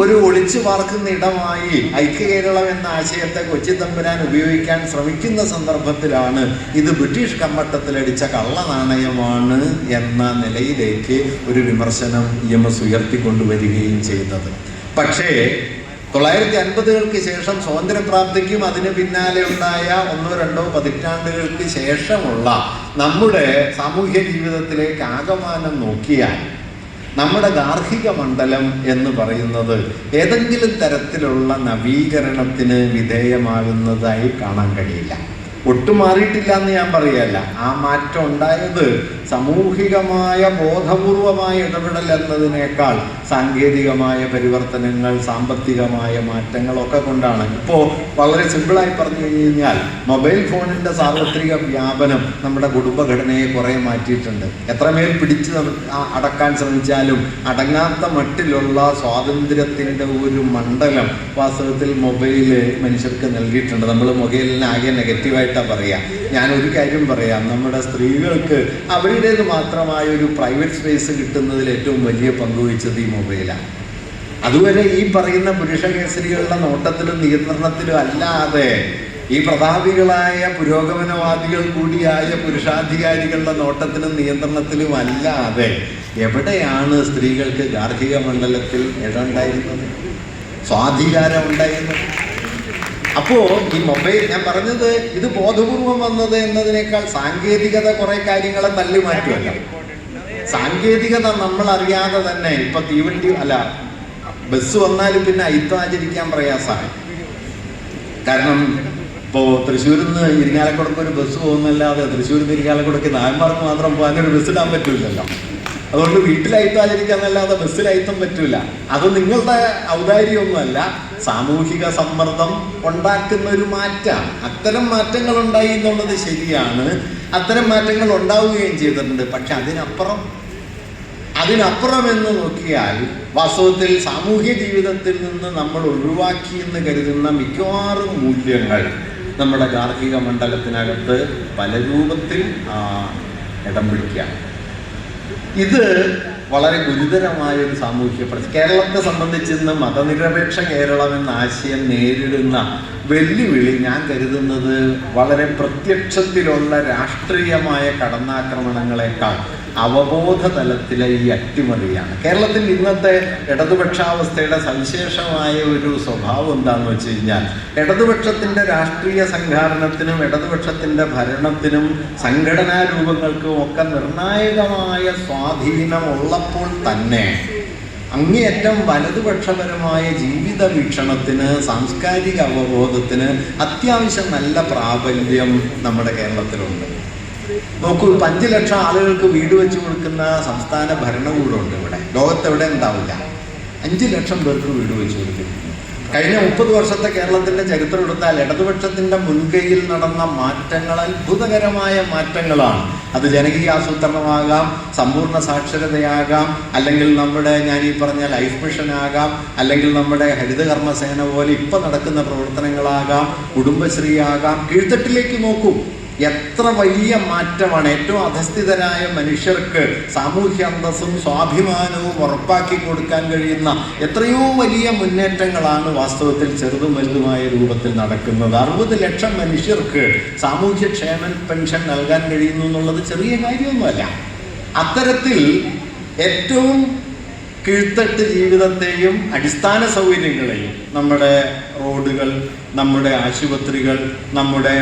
ഒരു ഒളിച്ചു പാർക്കുന്ന ഇടമായി ഐക്യകേരളം എന്ന ആശയത്തെ കൊച്ചി തമ്പുരാൻ ഉപയോഗിക്കാൻ ശ്രമിക്കുന്ന സന്ദർഭത്തിലാണ് ഇത് ബ്രിട്ടീഷ് കമ്മട്ടത്തിലടിച്ച കള്ളനാണയമാണ് എന്ന നിലയിലേക്ക് ഒരു വിമർശനം EMS ഉയർത്തിക്കൊണ്ടുവരികയും ചെയ്തത്. പക്ഷേ 950-കൾക്ക് ശേഷം സ്വാതന്ത്ര്യപ്രാപ്തിക്കും അതിന് പിന്നാലെ ഉണ്ടായ 1-2 പതിറ്റാണ്ടുകൾക്ക് ശേഷമുള്ള നമ്മുടെ സാമൂഹ്യ ജീവിതത്തിലേക്ക് ആകമാനം നോക്കിയാൽ നമ്മുടെ ഗാർഹിക മണ്ഡലം എന്ന് പറയുന്നത് ഏതെങ്കിലും തരത്തിലുള്ള നവീകരണത്തിന് വിധേയമാകുന്നതായി കാണാൻ കഴിയില്ല. ഒട്ടും മാറിയിട്ടില്ല എന്ന് ഞാൻ പറയല്ല. ആ മാറ്റം ഉണ്ടായത് സാമൂഹികമായ ബോധപൂർവമായ ഇടപെടൽ എന്നതിനേക്കാൾ സാങ്കേതികമായ പരിവർത്തനങ്ങൾ, സാമ്പത്തികമായ മാറ്റങ്ങളൊക്കെ കൊണ്ടാണ്. ഇപ്പോൾ വളരെ സിമ്പിളായി പറഞ്ഞു കഴിഞ്ഞാൽ മൊബൈൽ ഫോണിൻ്റെ സാർവത്രിക വ്യാപനം നമ്മുടെ കുടുംബഘടനയെ കുറേ മാറ്റിയിട്ടുണ്ട്. എത്രമേൽ പിടിച്ച് അടക്കാൻ ശ്രമിച്ചാലും അടങ്ങാത്ത മട്ടിലുള്ള സ്വാതന്ത്ര്യത്തിൻ്റെ ഒരു മണ്ഡലം വാസ്തവത്തിൽ മൊബൈല് മനുഷ്യർക്ക് നൽകിയിട്ടുണ്ട്. നമ്മൾ മൊബൈലിനെ ആകെ നെഗറ്റീവായിട്ടാണ് പറയാം. ഞാനൊരു കാര്യം പറയാം, നമ്മുടെ സ്ത്രീകൾക്ക് അവരുടേത് മാത്രമായ ഒരു പ്രൈവറ്റ് സ്പേസ് കിട്ടുന്നതിൽ ഏറ്റവും വലിയ പങ്കുവഹിച്ചത് ഈ മൊബൈലാണ്. അതുവരെ ഈ പറയുന്ന പുരുഷ കേസരികളുടെ നോട്ടത്തിലും നിയന്ത്രണത്തിലും അല്ലാതെ ഈ പ്രതാപികളായ പുരോഗമനവാദികൾ കൂടിയായ പുരുഷാധികാരികളുടെ നോട്ടത്തിലും നിയന്ത്രണത്തിലും അല്ലാതെ എവിടെയാണ് സ്ത്രീകൾക്ക് ഗാർഹിക മണ്ഡലത്തിൽ ഇടമുണ്ടായിരുന്നത്, സ്വാധികാരം ഉണ്ടായിരുന്നത്? അപ്പോ ഈ മൊബൈൽ, ഞാൻ പറഞ്ഞത് ഇത് ബോധപൂർവം വന്നത് എന്നതിനേക്കാൾ സാങ്കേതികത കുറെ കാര്യങ്ങളെ തള്ളി മാറ്റുമല്ല. സാങ്കേതികത നമ്മൾ അറിയാതെ തന്നെ ഇപ്പൊ തീവണ്ടി അല്ല ബസ് വന്നാലും പിന്നെ അയിത്തം ആചരിക്കാൻ പ്രയാസമാണ്. കാരണം ഇപ്പോൾ തൃശ്ശൂരിൽ നിന്ന് ഇരിങ്ങാലക്കുടക്ക് ഒരു ബസ് പോകുന്നല്ലാതെ തൃശ്ശൂരിൽ നിന്ന് ഇരിങ്ങാലക്കുടക്ക് നായന്മാർക്ക് മാത്രം പോകാനൊരു ബസ് ഇടാൻ പറ്റൂലല്ലോ. അതുകൊണ്ട് വീട്ടിലയിത്തം ആചരിക്കാന്നല്ലാതെ ബസ്സിലയിത്തം പറ്റൂല. അത് നിങ്ങളുടെ ഔദാര്യമൊന്നുമല്ല, സാമൂഹിക സമ്മർദ്ദം ഉണ്ടാക്കുന്ന ഒരു മാറ്റമാണ്. അത്തരം മാറ്റങ്ങൾ ഉണ്ടായി എന്നുള്ളത് ശരിയാണ്, അത്തരം മാറ്റങ്ങൾ ഉണ്ടാവുകയും ചെയ്തിട്ടുണ്ട്. പക്ഷെ അതിനപ്പുറം എന്ന് നോക്കിയാൽ വാസ്തവത്തിൽ സാമൂഹ്യ ജീവിതത്തിൽ നിന്ന് നമ്മൾ ഒഴിവാക്കിയെന്ന് കരുതുന്ന മിക്കവാറും മൂല്യങ്ങൾ നമ്മുടെ ഗാർഹിക മണ്ഡലത്തിനകത്ത് പല രൂപത്തിൽ ഇടം പിടിക്കുകയാണ്. ഇത് വളരെ ഗുരുതരമായ ഒരു സാമൂഹ്യ പ്രശ്നം. കേരളത്തെ സംബന്ധിച്ച് ഇന്ന് മതനിരപേക്ഷ കേരളം എന്ന ആശയം നേരിടുന്ന വെല്ലുവിളി ഞാൻ കരുതുന്നത് വളരെ പ്രത്യക്ഷത്തിലുള്ള രാഷ്ട്രീയമായ കടന്നാക്രമണങ്ങളെക്കാൾ അവബോധ തലത്തിലെ ഈ അട്ടിമറിയാണ്. കേരളത്തിൽ ഇന്നത്തെ ഇടതുപക്ഷാവസ്ഥയുടെ സവിശേഷമായ ഒരു സ്വഭാവം എന്താണെന്ന് വെച്ച് കഴിഞ്ഞാൽ, ഇടതുപക്ഷത്തിൻ്റെ രാഷ്ട്രീയ സംഘാടനത്തിനും ഇടതുപക്ഷത്തിൻ്റെ ഭരണത്തിനും സംഘടനാ രൂപങ്ങൾക്കും ഒക്കെ നിർണായകമായ സ്വാധീനമുള്ളപ്പോൾ തന്നെ അങ്ങേയറ്റം വലതുപക്ഷപരമായ ജീവിത വീക്ഷണത്തിന്, സാംസ്കാരിക അവബോധത്തിന് അത്യാവശ്യം നല്ല പ്രാബല്യം നമ്മുടെ കേരളത്തിലുണ്ട്. നോക്കൂ, 5 ലക്ഷം ആളുകൾക്ക് വീട് വെച്ച് കൊടുക്കുന്ന സംസ്ഥാന ഭരണകൂടമുണ്ട് ഇവിടെ. ലോകത്തെവിടെ ഉണ്ടാവില്ല. 5 ലക്ഷം പേർക്ക് വീട് വെച്ച് കൊടുക്കുന്നു. കഴിഞ്ഞ 30 വർഷത്തെ കേരളത്തിൻ്റെ ചരിത്രം എടുത്താൽ ഇടതുപക്ഷത്തിൻ്റെ മുൻകൈയിൽ നടന്ന മാറ്റങ്ങൾ അത്ഭുതകരമായ മാറ്റങ്ങളാണ്. അത് ജനകീയ ആസൂത്രണമാകാം, സമ്പൂർണ്ണ സാക്ഷരതയാകാം, അല്ലെങ്കിൽ നമ്മുടെ ഞാൻ ഈ പറഞ്ഞ ലൈഫ് മിഷൻ ആകാം, അല്ലെങ്കിൽ നമ്മുടെ ഹരിതകർമ്മസേന പോലെ ഇപ്പം നടക്കുന്ന പ്രവർത്തനങ്ങളാകാം, കുടുംബശ്രീ ആകാം. കീഴ്ത്തട്ടിലേക്ക് നോക്കൂ, എത്ര വലിയ മാറ്റമാണ്. ഏറ്റവും അധസ്ഥിതരായ മനുഷ്യർക്ക് സാമൂഹ്യ അന്തസ്സും സ്വാഭിമാനവും ഉറപ്പാക്കി കൊടുക്കാൻ കഴിയുന്ന എത്രയോ വലിയ മുന്നേറ്റങ്ങളാണ് വാസ്തവത്തിൽ ചെറുതും വലുതുമായ രൂപത്തിൽ നടക്കുന്നത്. 60 ലക്ഷം മനുഷ്യർക്ക് സാമൂഹ്യക്ഷേമ പെൻഷൻ നൽകാൻ കഴിയുന്നു എന്നുള്ളത് ചെറിയ കാര്യമൊന്നുമല്ല. അത്തരത്തിൽ ഏറ്റവും കീഴ്ത്തട്ട് ജീവിതത്തെയും അടിസ്ഥാന സൗകര്യങ്ങളെയും, നമ്മുടെ റോഡുകൾ, നമ്മുടെ ആശുപത്രികൾ, നമ്മുടെ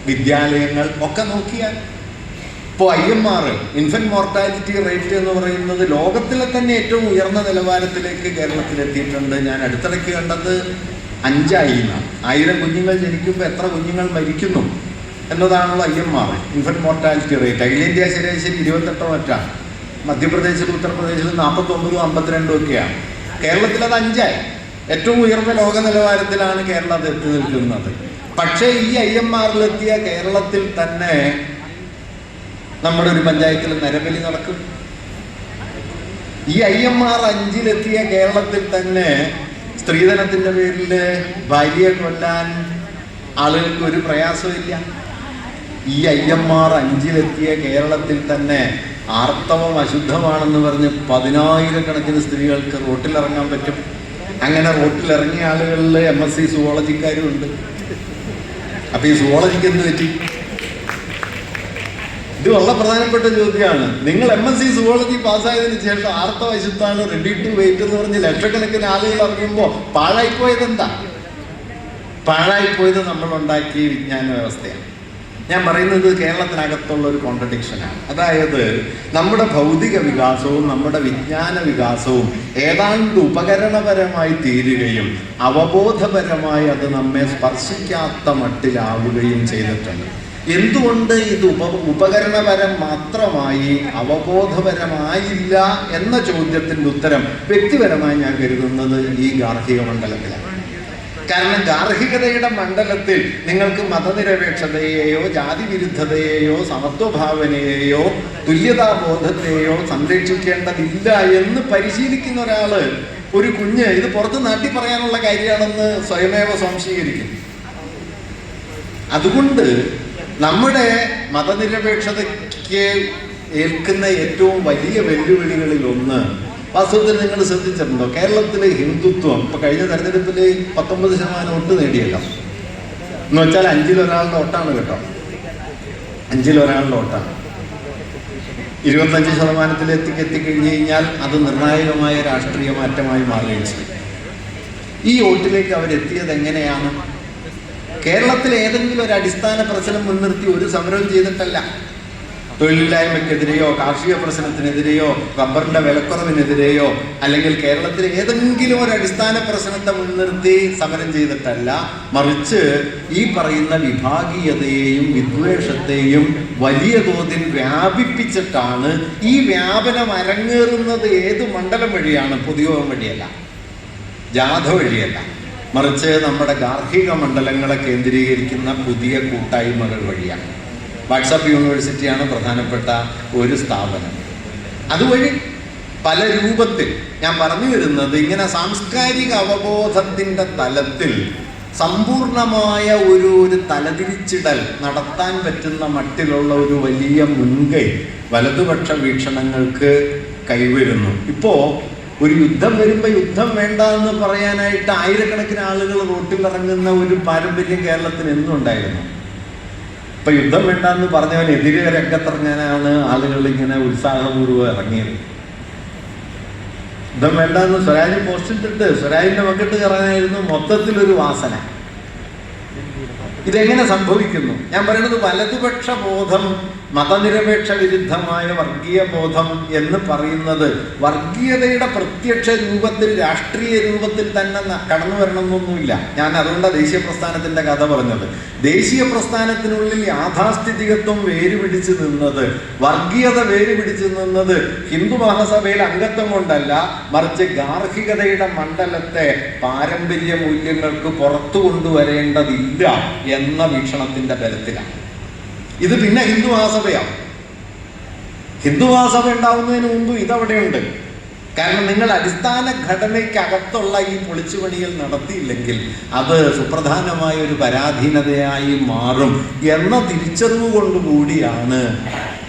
വിദ്യാലയങ്ങൾ ഒക്കെ നോക്കിയാൽ ഇപ്പോൾ IMR ഇൻഫന്റ് മോർട്ടാലിറ്റി റേറ്റ് എന്ന് പറയുന്നത് ലോകത്തിലെ തന്നെ ഏറ്റവും ഉയർന്ന നിലവാരത്തിലേക്ക് കേരളത്തിലെത്തിയിട്ടുണ്ട്. ഞാൻ അടുത്തിടയ്ക്ക് കണ്ടത് 5 എന്നാണ്. 1000 കുഞ്ഞുങ്ങൾ ജനിക്കുമ്പോൾ എത്ര കുഞ്ഞുങ്ങൾ മരിക്കുന്നു എന്നതാണല്ലോ IMR ഇൻഫന്റ് മോർട്ടാലിറ്റി റേറ്റ്. അഖിലേന്ത്യാ ശരാശരി 28 മറ്റാണ്. മധ്യപ്രദേശിലും ഉത്തർപ്രദേശിലും 49, 52 ഒക്കെയാണ്. കേരളത്തിൽ അത് 5. ഏറ്റവും ഉയർന്ന ലോക നിലവാരത്തിലാണ് കേരളം അത് എത്തി നിൽക്കുന്നത്. പക്ഷേ ഈ IMRലെത്തിയ കേരളത്തിൽ തന്നെ നമ്മുടെ ഒരു പഞ്ചായത്തിൽ നരബലി നടക്കും. ഈ IMR 5 കേരളത്തിൽ തന്നെ സ്ത്രീധനത്തിൻ്റെ പേരിൽ ഭാര്യയെ കൊല്ലാൻ ആളുകൾക്ക് ഒരു പ്രയാസമില്ല. ഈ IMR 5 കേരളത്തിൽ തന്നെ ആർത്തവം അശുദ്ധമാണെന്ന് പറഞ്ഞ് 10,000 സ്ത്രീകൾക്ക് റോട്ടിലിറങ്ങാൻ പറ്റും. അങ്ങനെ റോട്ടിലിറങ്ങിയ ആളുകളിൽ MSc സുവോളജിക്കാരും ഉണ്ട്. അപ്പൊ ഈ സുവോളജിക്ക് എന്ത് പറ്റി? ഇത് വളരെ പ്രധാനപ്പെട്ട ചോദ്യമാണ്. നിങ്ങൾ MSc സുവോളജി പാസ്സായതിനു ശേഷം ആർത്തവ അശുദ്ധാണ്, റെഡി ടു വെയിറ്റ് എന്ന് പറഞ്ഞ് ലക്ഷക്കണക്കിന് ആളുകൾ അറിയുമ്പോൾ പാഴായിപ്പോയത് എന്താ? പാഴായിപ്പോയത് നമ്മളുണ്ടാക്കിയ വിജ്ഞാന വ്യവസ്ഥയാണ്. ഞാൻ പറയുന്നത് കേരളത്തിനകത്തുള്ള ഒരു കോൺട്രഡിക്ഷനാണ്. അതായത് നമ്മുടെ ഭൗതിക വികാസവും നമ്മുടെ വിജ്ഞാന വികാസവും ഏതാണ്ട് ഉപകരണപരമായി തീരുകയും അവബോധപരമായി അത് നമ്മെ സ്പർശിക്കാത്ത മട്ടിലാവുകയും ചെയ്തിട്ടുണ്ട്. എന്തുകൊണ്ട് ഇത് ഉപകരണപരം മാത്രമായി അവബോധപരമായില്ല എന്ന ചോദ്യത്തിൻ്റെ ഉത്തരം വ്യക്തിപരമായി ഞാൻ കരുതുന്നത് ഈ ഗാർഹിക മണ്ഡലത്തിലാണ്. കാരണം ഗാർഹികതയുടെ മണ്ഡലത്തിൽ നിങ്ങൾക്ക് മതനിരപേക്ഷതയെയോ ജാതിവിരുദ്ധതയെയോ സമത്വഭാവനയെയോ തുല്യതാബോധത്തെയോ സംരക്ഷിക്കേണ്ടതില്ല എന്ന് പരിശീലിക്കുന്ന ഒരാള്, ഒരു കുഞ്ഞ് ഇത് പുറത്ത് നാട്ടി പറയാനുള്ള കാര്യമാണെന്ന് സ്വയമേവ സംശീകരിക്കും. അതുകൊണ്ട് നമ്മുടെ മതനിരപേക്ഷതയ്ക്ക് ഏൽക്കുന്ന ഏറ്റവും വലിയ വെല്ലുവിളികളിൽ ഒന്ന്, വാസ്തവത്തിൽ നിങ്ങൾ ശ്രദ്ധിച്ചിട്ടുണ്ടോ, കേരളത്തിലെ ഹിന്ദുത്വം ഇപ്പൊ കഴിഞ്ഞ തെരഞ്ഞെടുപ്പിൽ 19% വോട്ട് നേടിയല്ലോ. എന്ന് വെച്ചാൽ 5-ൽ 1 വോട്ടാണ് കേട്ടോ. 5-ൽ 1 വോട്ടാണ്. 25% എത്തിക്കഴിഞ്ഞു കഴിഞ്ഞാൽ അത് നിർണായകമായ രാഷ്ട്രീയ മാറ്റമായി മാറുകയും ചെയ്യും. ഈ വോട്ടിലേക്ക് അവരെത്തിയത് എങ്ങനെയാണ്? കേരളത്തിൽ ഏതെങ്കിലും ഒരു അടിസ്ഥാന പ്രശ്നം മുൻനിർത്തി ഒരു സമരവും ചെയ്തിട്ടല്ല. തൊഴിലില്ലായ്മയ്ക്കെതിരെയോ കാർഷിക പ്രശ്നത്തിനെതിരെയോ റബ്ബറിന്റെ വിലക്കുറവിനെതിരെയോ അല്ലെങ്കിൽ കേരളത്തിലെ ഏതെങ്കിലും ഒരു അടിസ്ഥാന പ്രശ്നത്തെ മുൻനിർത്തി സമരം ചെയ്തിട്ടല്ല. മറിച്ച് ഈ പറയുന്ന വിഭാഗീയതയെയും വിദ്വേഷത്തെയും വലിയ തോതിൽ വ്യാപിപ്പിച്ചിട്ടാണ്. ഈ വ്യാപനം അരങ്ങേറുന്നത് ഏത് മണ്ഡലം വഴിയാണ്? പൊതുയോഗം വഴിയല്ല, ജാഥ വഴിയല്ല, മറിച്ച് നമ്മുടെ ഗാർഹിക മണ്ഡലങ്ങളെ കേന്ദ്രീകരിക്കുന്ന പുതിയ കൂട്ടായ്മകൾ വഴിയാണ്. വാട്സാപ്പ് യൂണിവേഴ്സിറ്റിയാണ് പ്രധാനപ്പെട്ട ഒരു സ്ഥാപനം. അതുവഴി പല രൂപത്തിൽ ഞാൻ പറഞ്ഞു വരുന്നത്, ഇങ്ങനെ സാംസ്കാരിക അവബോധത്തിൻ്റെ തലത്തിൽ സമ്പൂർണമായ ഒരു തലതിരിച്ചിടൽ നടത്താൻ പറ്റുന്ന മട്ടിലുള്ള ഒരു വലിയ മുൻകൈ വലതുപക്ഷ വീക്ഷണങ്ങൾക്ക് കൈവരുന്നു. ഇപ്പോൾ ഒരു യുദ്ധം വരുമ്പോൾ യുദ്ധം വേണ്ട എന്ന് പറയാനായിട്ട് ആയിരക്കണക്കിന് ആളുകൾ റോട്ടിലിറങ്ങുന്ന ഒരു പാരമ്പര്യം കേരളത്തിന് എന്നും ഉണ്ടായിരുന്നു. ഇപ്പൊ യുദ്ധം വേണ്ട എന്ന് പറഞ്ഞവനെതിരെ രംഗത്തിറങ്ങാനാണ് ആളുകൾ ഇങ്ങനെ ഉത്സാഹപൂർവ്വം ഇറങ്ങിയത്. യുദ്ധം വേണ്ട എന്ന് സ്വരാജ് പോസ്റ്റ് ഇട്ടിട്ട് സ്വരാജിന്റെ മക്കിട്ട് കയറാനായിരുന്നു മൊത്തത്തിലൊരു വാസന. ഇതെങ്ങനെ സംഭവിക്കുന്നു? ഞാൻ പറയുന്നത് വലതുപക്ഷ ബോധം, മതനിരപേക്ഷ വിരുദ്ധമായ വർഗീയ ബോധം എന്ന് പറയുന്നത് വർഗീയതയുടെ പ്രത്യക്ഷ രൂപത്തിൽ രാഷ്ട്രീയ രൂപത്തിൽ തന്നെ കടന്നു വരണമെന്നൊന്നുമില്ല. ഞാൻ അതുകൊണ്ടാണ് ദേശീയ പ്രസ്ഥാനത്തിന്റെ കഥ പറഞ്ഞത്. ദേശീയ പ്രസ്ഥാനത്തിനുള്ളിൽ യാഥാസ്ഥിതികത്വം വേരുപിടിച്ചു നിന്നത്, വർഗീയത വേരുപിടിച്ചു നിന്നത് ഹിന്ദു മഹാസഭയിൽ അംഗത്വം കൊണ്ടല്ല, മറിച്ച് ഗാർഹികതയുടെ മണ്ഡലത്തെ പാരമ്പര്യ മൂല്യങ്ങൾക്ക് പുറത്തു കൊണ്ടുവരേണ്ടതില്ല എന്ന വീക്ഷണത്തിന്റെ ബലത്തിലാണ്. ഇത് പിന്നെ ഹിന്ദു മഹാസഭയാണ്. ഹിന്ദു മഹാസഭ ഉണ്ടാവുന്നതിന് മുമ്പ് ഇതവിടെയുണ്ട്. കാരണം നിങ്ങൾ അടിസ്ഥാന ഘടനയ്ക്കകത്തുള്ള ഈ പൊളിച്ചുപണികൾ നടത്തിയില്ലെങ്കിൽ അത് സുപ്രധാനമായ ഒരു പരാധീനതയായി മാറും എന്ന തിരിച്ചറിവ് കൊണ്ടുകൂടിയാണ്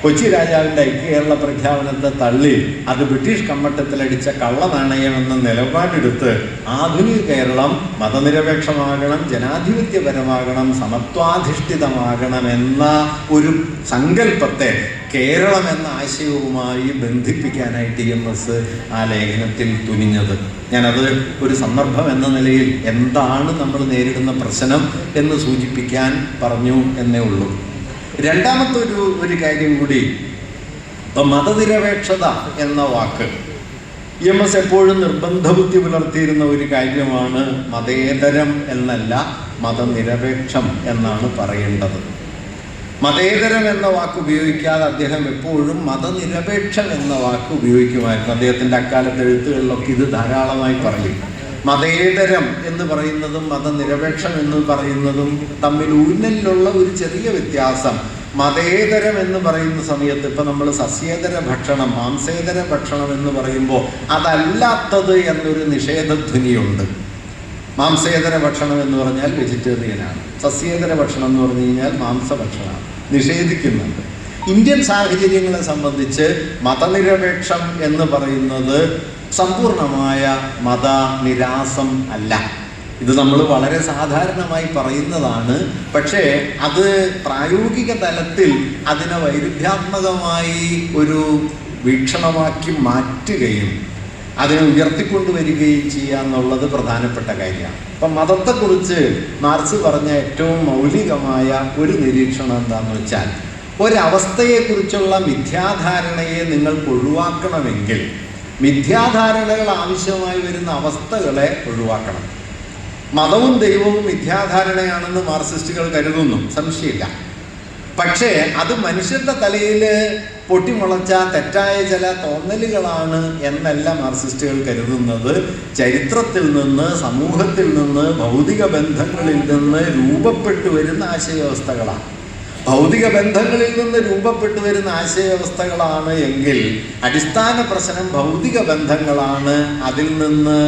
കൊച്ചി രാജാവിൻ്റെ ഐക്യകേരള പ്രഖ്യാപനത്തെ തള്ളി അത് ബ്രിട്ടീഷ് കമ്മട്ടത്തിലടിച്ച കള്ളനാണയം എന്ന നിലപാടെടുത്ത് ആധുനിക കേരളം മതനിരപേക്ഷമാകണം, ജനാധിപത്യപരമാകണം, സമത്വാധിഷ്ഠിതമാകണം എന്ന ഒരു സങ്കല്പത്തെ കേരളം എന്ന ആശയവുമായി ബന്ധിപ്പിക്കാനായിട്ട് EMS ആ ലേഖനത്തിൽ തുനിഞ്ഞത്. ഞാനത് ഒരു സന്ദർഭം എന്ന നിലയിൽ എന്താണ് നമ്മൾ നേരിടുന്ന പ്രശ്നം എന്ന് സൂചിപ്പിക്കാൻ പറഞ്ഞു എന്നേ ഉള്ളൂ. രണ്ടാമത്തെ ഒരു കാര്യം കൂടി, മതനിരപേക്ഷത എന്ന വാക്ക് EMS എപ്പോഴും നിർബന്ധബുദ്ധി പുലർത്തിയിരുന്ന ഒരു കാര്യമാണ്. മതേതരം എന്നല്ല, മതനിരപേക്ഷം എന്നാണ് പറയേണ്ടത്. മതേതരം എന്ന വാക്ക് ഉപയോഗിക്കാതെ അദ്ദേഹം എപ്പോഴും മതനിരപേക്ഷം എന്ന വാക്ക് ഉപയോഗിക്കുമായിരുന്നു. അദ്ദേഹത്തിൻ്റെ അക്കാലത്തെ എഴുത്തുകളിലൊക്കെ ഇത് ധാരാളമായി പറയും. മതേതരം എന്ന് പറയുന്നതും മതനിരപേക്ഷം എന്ന് പറയുന്നതും തമ്മിൽ ഊന്നലിലുള്ള ഒരു ചെറിയ വ്യത്യാസം. മതേതരം എന്ന് പറയുന്ന സമയത്ത് ഇപ്പം നമ്മൾ സസ്യേതര ഭക്ഷണം, മാംസേതര ഭക്ഷണം എന്ന് പറയുമ്പോൾ അതല്ലാത്തത് എന്നൊരു നിഷേധധ്വനിയുണ്ട്. മാംസേതര ഭക്ഷണം എന്ന് പറഞ്ഞാൽ വെജിറ്റേറിയനാണ്, സസ്യേതര ഭക്ഷണം എന്ന് പറഞ്ഞു കഴിഞ്ഞാൽ മാംസഭക്ഷണമാണ്, നിഷേധിക്കുന്നുണ്ട്. ഇന്ത്യൻ സാഹചര്യങ്ങളെ സംബന്ധിച്ച് മതനിരപേക്ഷം എന്ന് പറയുന്നത് സമ്പൂർണമായ മതനിരാസം അല്ല. ഇത് നമ്മൾ വളരെ സാധാരണമായി പറയുന്നതാണ്. പക്ഷേ അത് പ്രായോഗിക തലത്തിൽ അതിനെ വൈരുദ്ധ്യാത്മകമായി ഒരു വീക്ഷണമാക്കി മാറ്റുകയും അതിനെ ഉയർത്തിക്കൊണ്ടുവരികയും ചെയ്യുക എന്നുള്ളത് പ്രധാനപ്പെട്ട കാര്യമാണ്. അപ്പം മതത്തെക്കുറിച്ച് മാർക്സ് പറഞ്ഞ ഏറ്റവും മൗലികമായ ഒരു നിരീക്ഷണം എന്താണെന്ന് വെച്ചാൽ, ഒരവസ്ഥയെക്കുറിച്ചുള്ള മിഥ്യാധാരണയെ നിങ്ങൾക്ക് ഒഴിവാക്കണമെങ്കിൽ മിഥ്യാധാരണകൾ ആവശ്യമായി വരുന്ന അവസ്ഥകളെ ഒഴിവാക്കണം. മതവും ദൈവവും മിഥ്യാധാരണയാണെന്ന് മാർക്സിസ്റ്റുകൾ കരുതുന്നു, സംശയമില്ല. പക്ഷേ അത് മനുഷ്യന്റെ തലയിൽ പൊട്ടിമുളച്ച തെറ്റായ ചില തോന്നലുകളാണ് എന്നല്ല മാർക്സിസ്റ്റുകൾ കരുതുന്നത്. ചരിത്രത്തിൽ നിന്ന്, സമൂഹത്തിൽ നിന്ന്, ഭൗതിക ബന്ധങ്ങളിൽ നിന്ന് രൂപപ്പെട്ടു വരുന്ന ആശയവ്യവസ്ഥകളാണ്. ഭൗതിക ബന്ധങ്ങളിൽ നിന്ന് രൂപപ്പെട്ടു വരുന്ന ആശയവ്യവസ്ഥകളാണ് എങ്കിൽ അടിസ്ഥാന പ്രശ്നം ഭൗതിക ബന്ധങ്ങളാണ്, അതിൽ നിന്ന്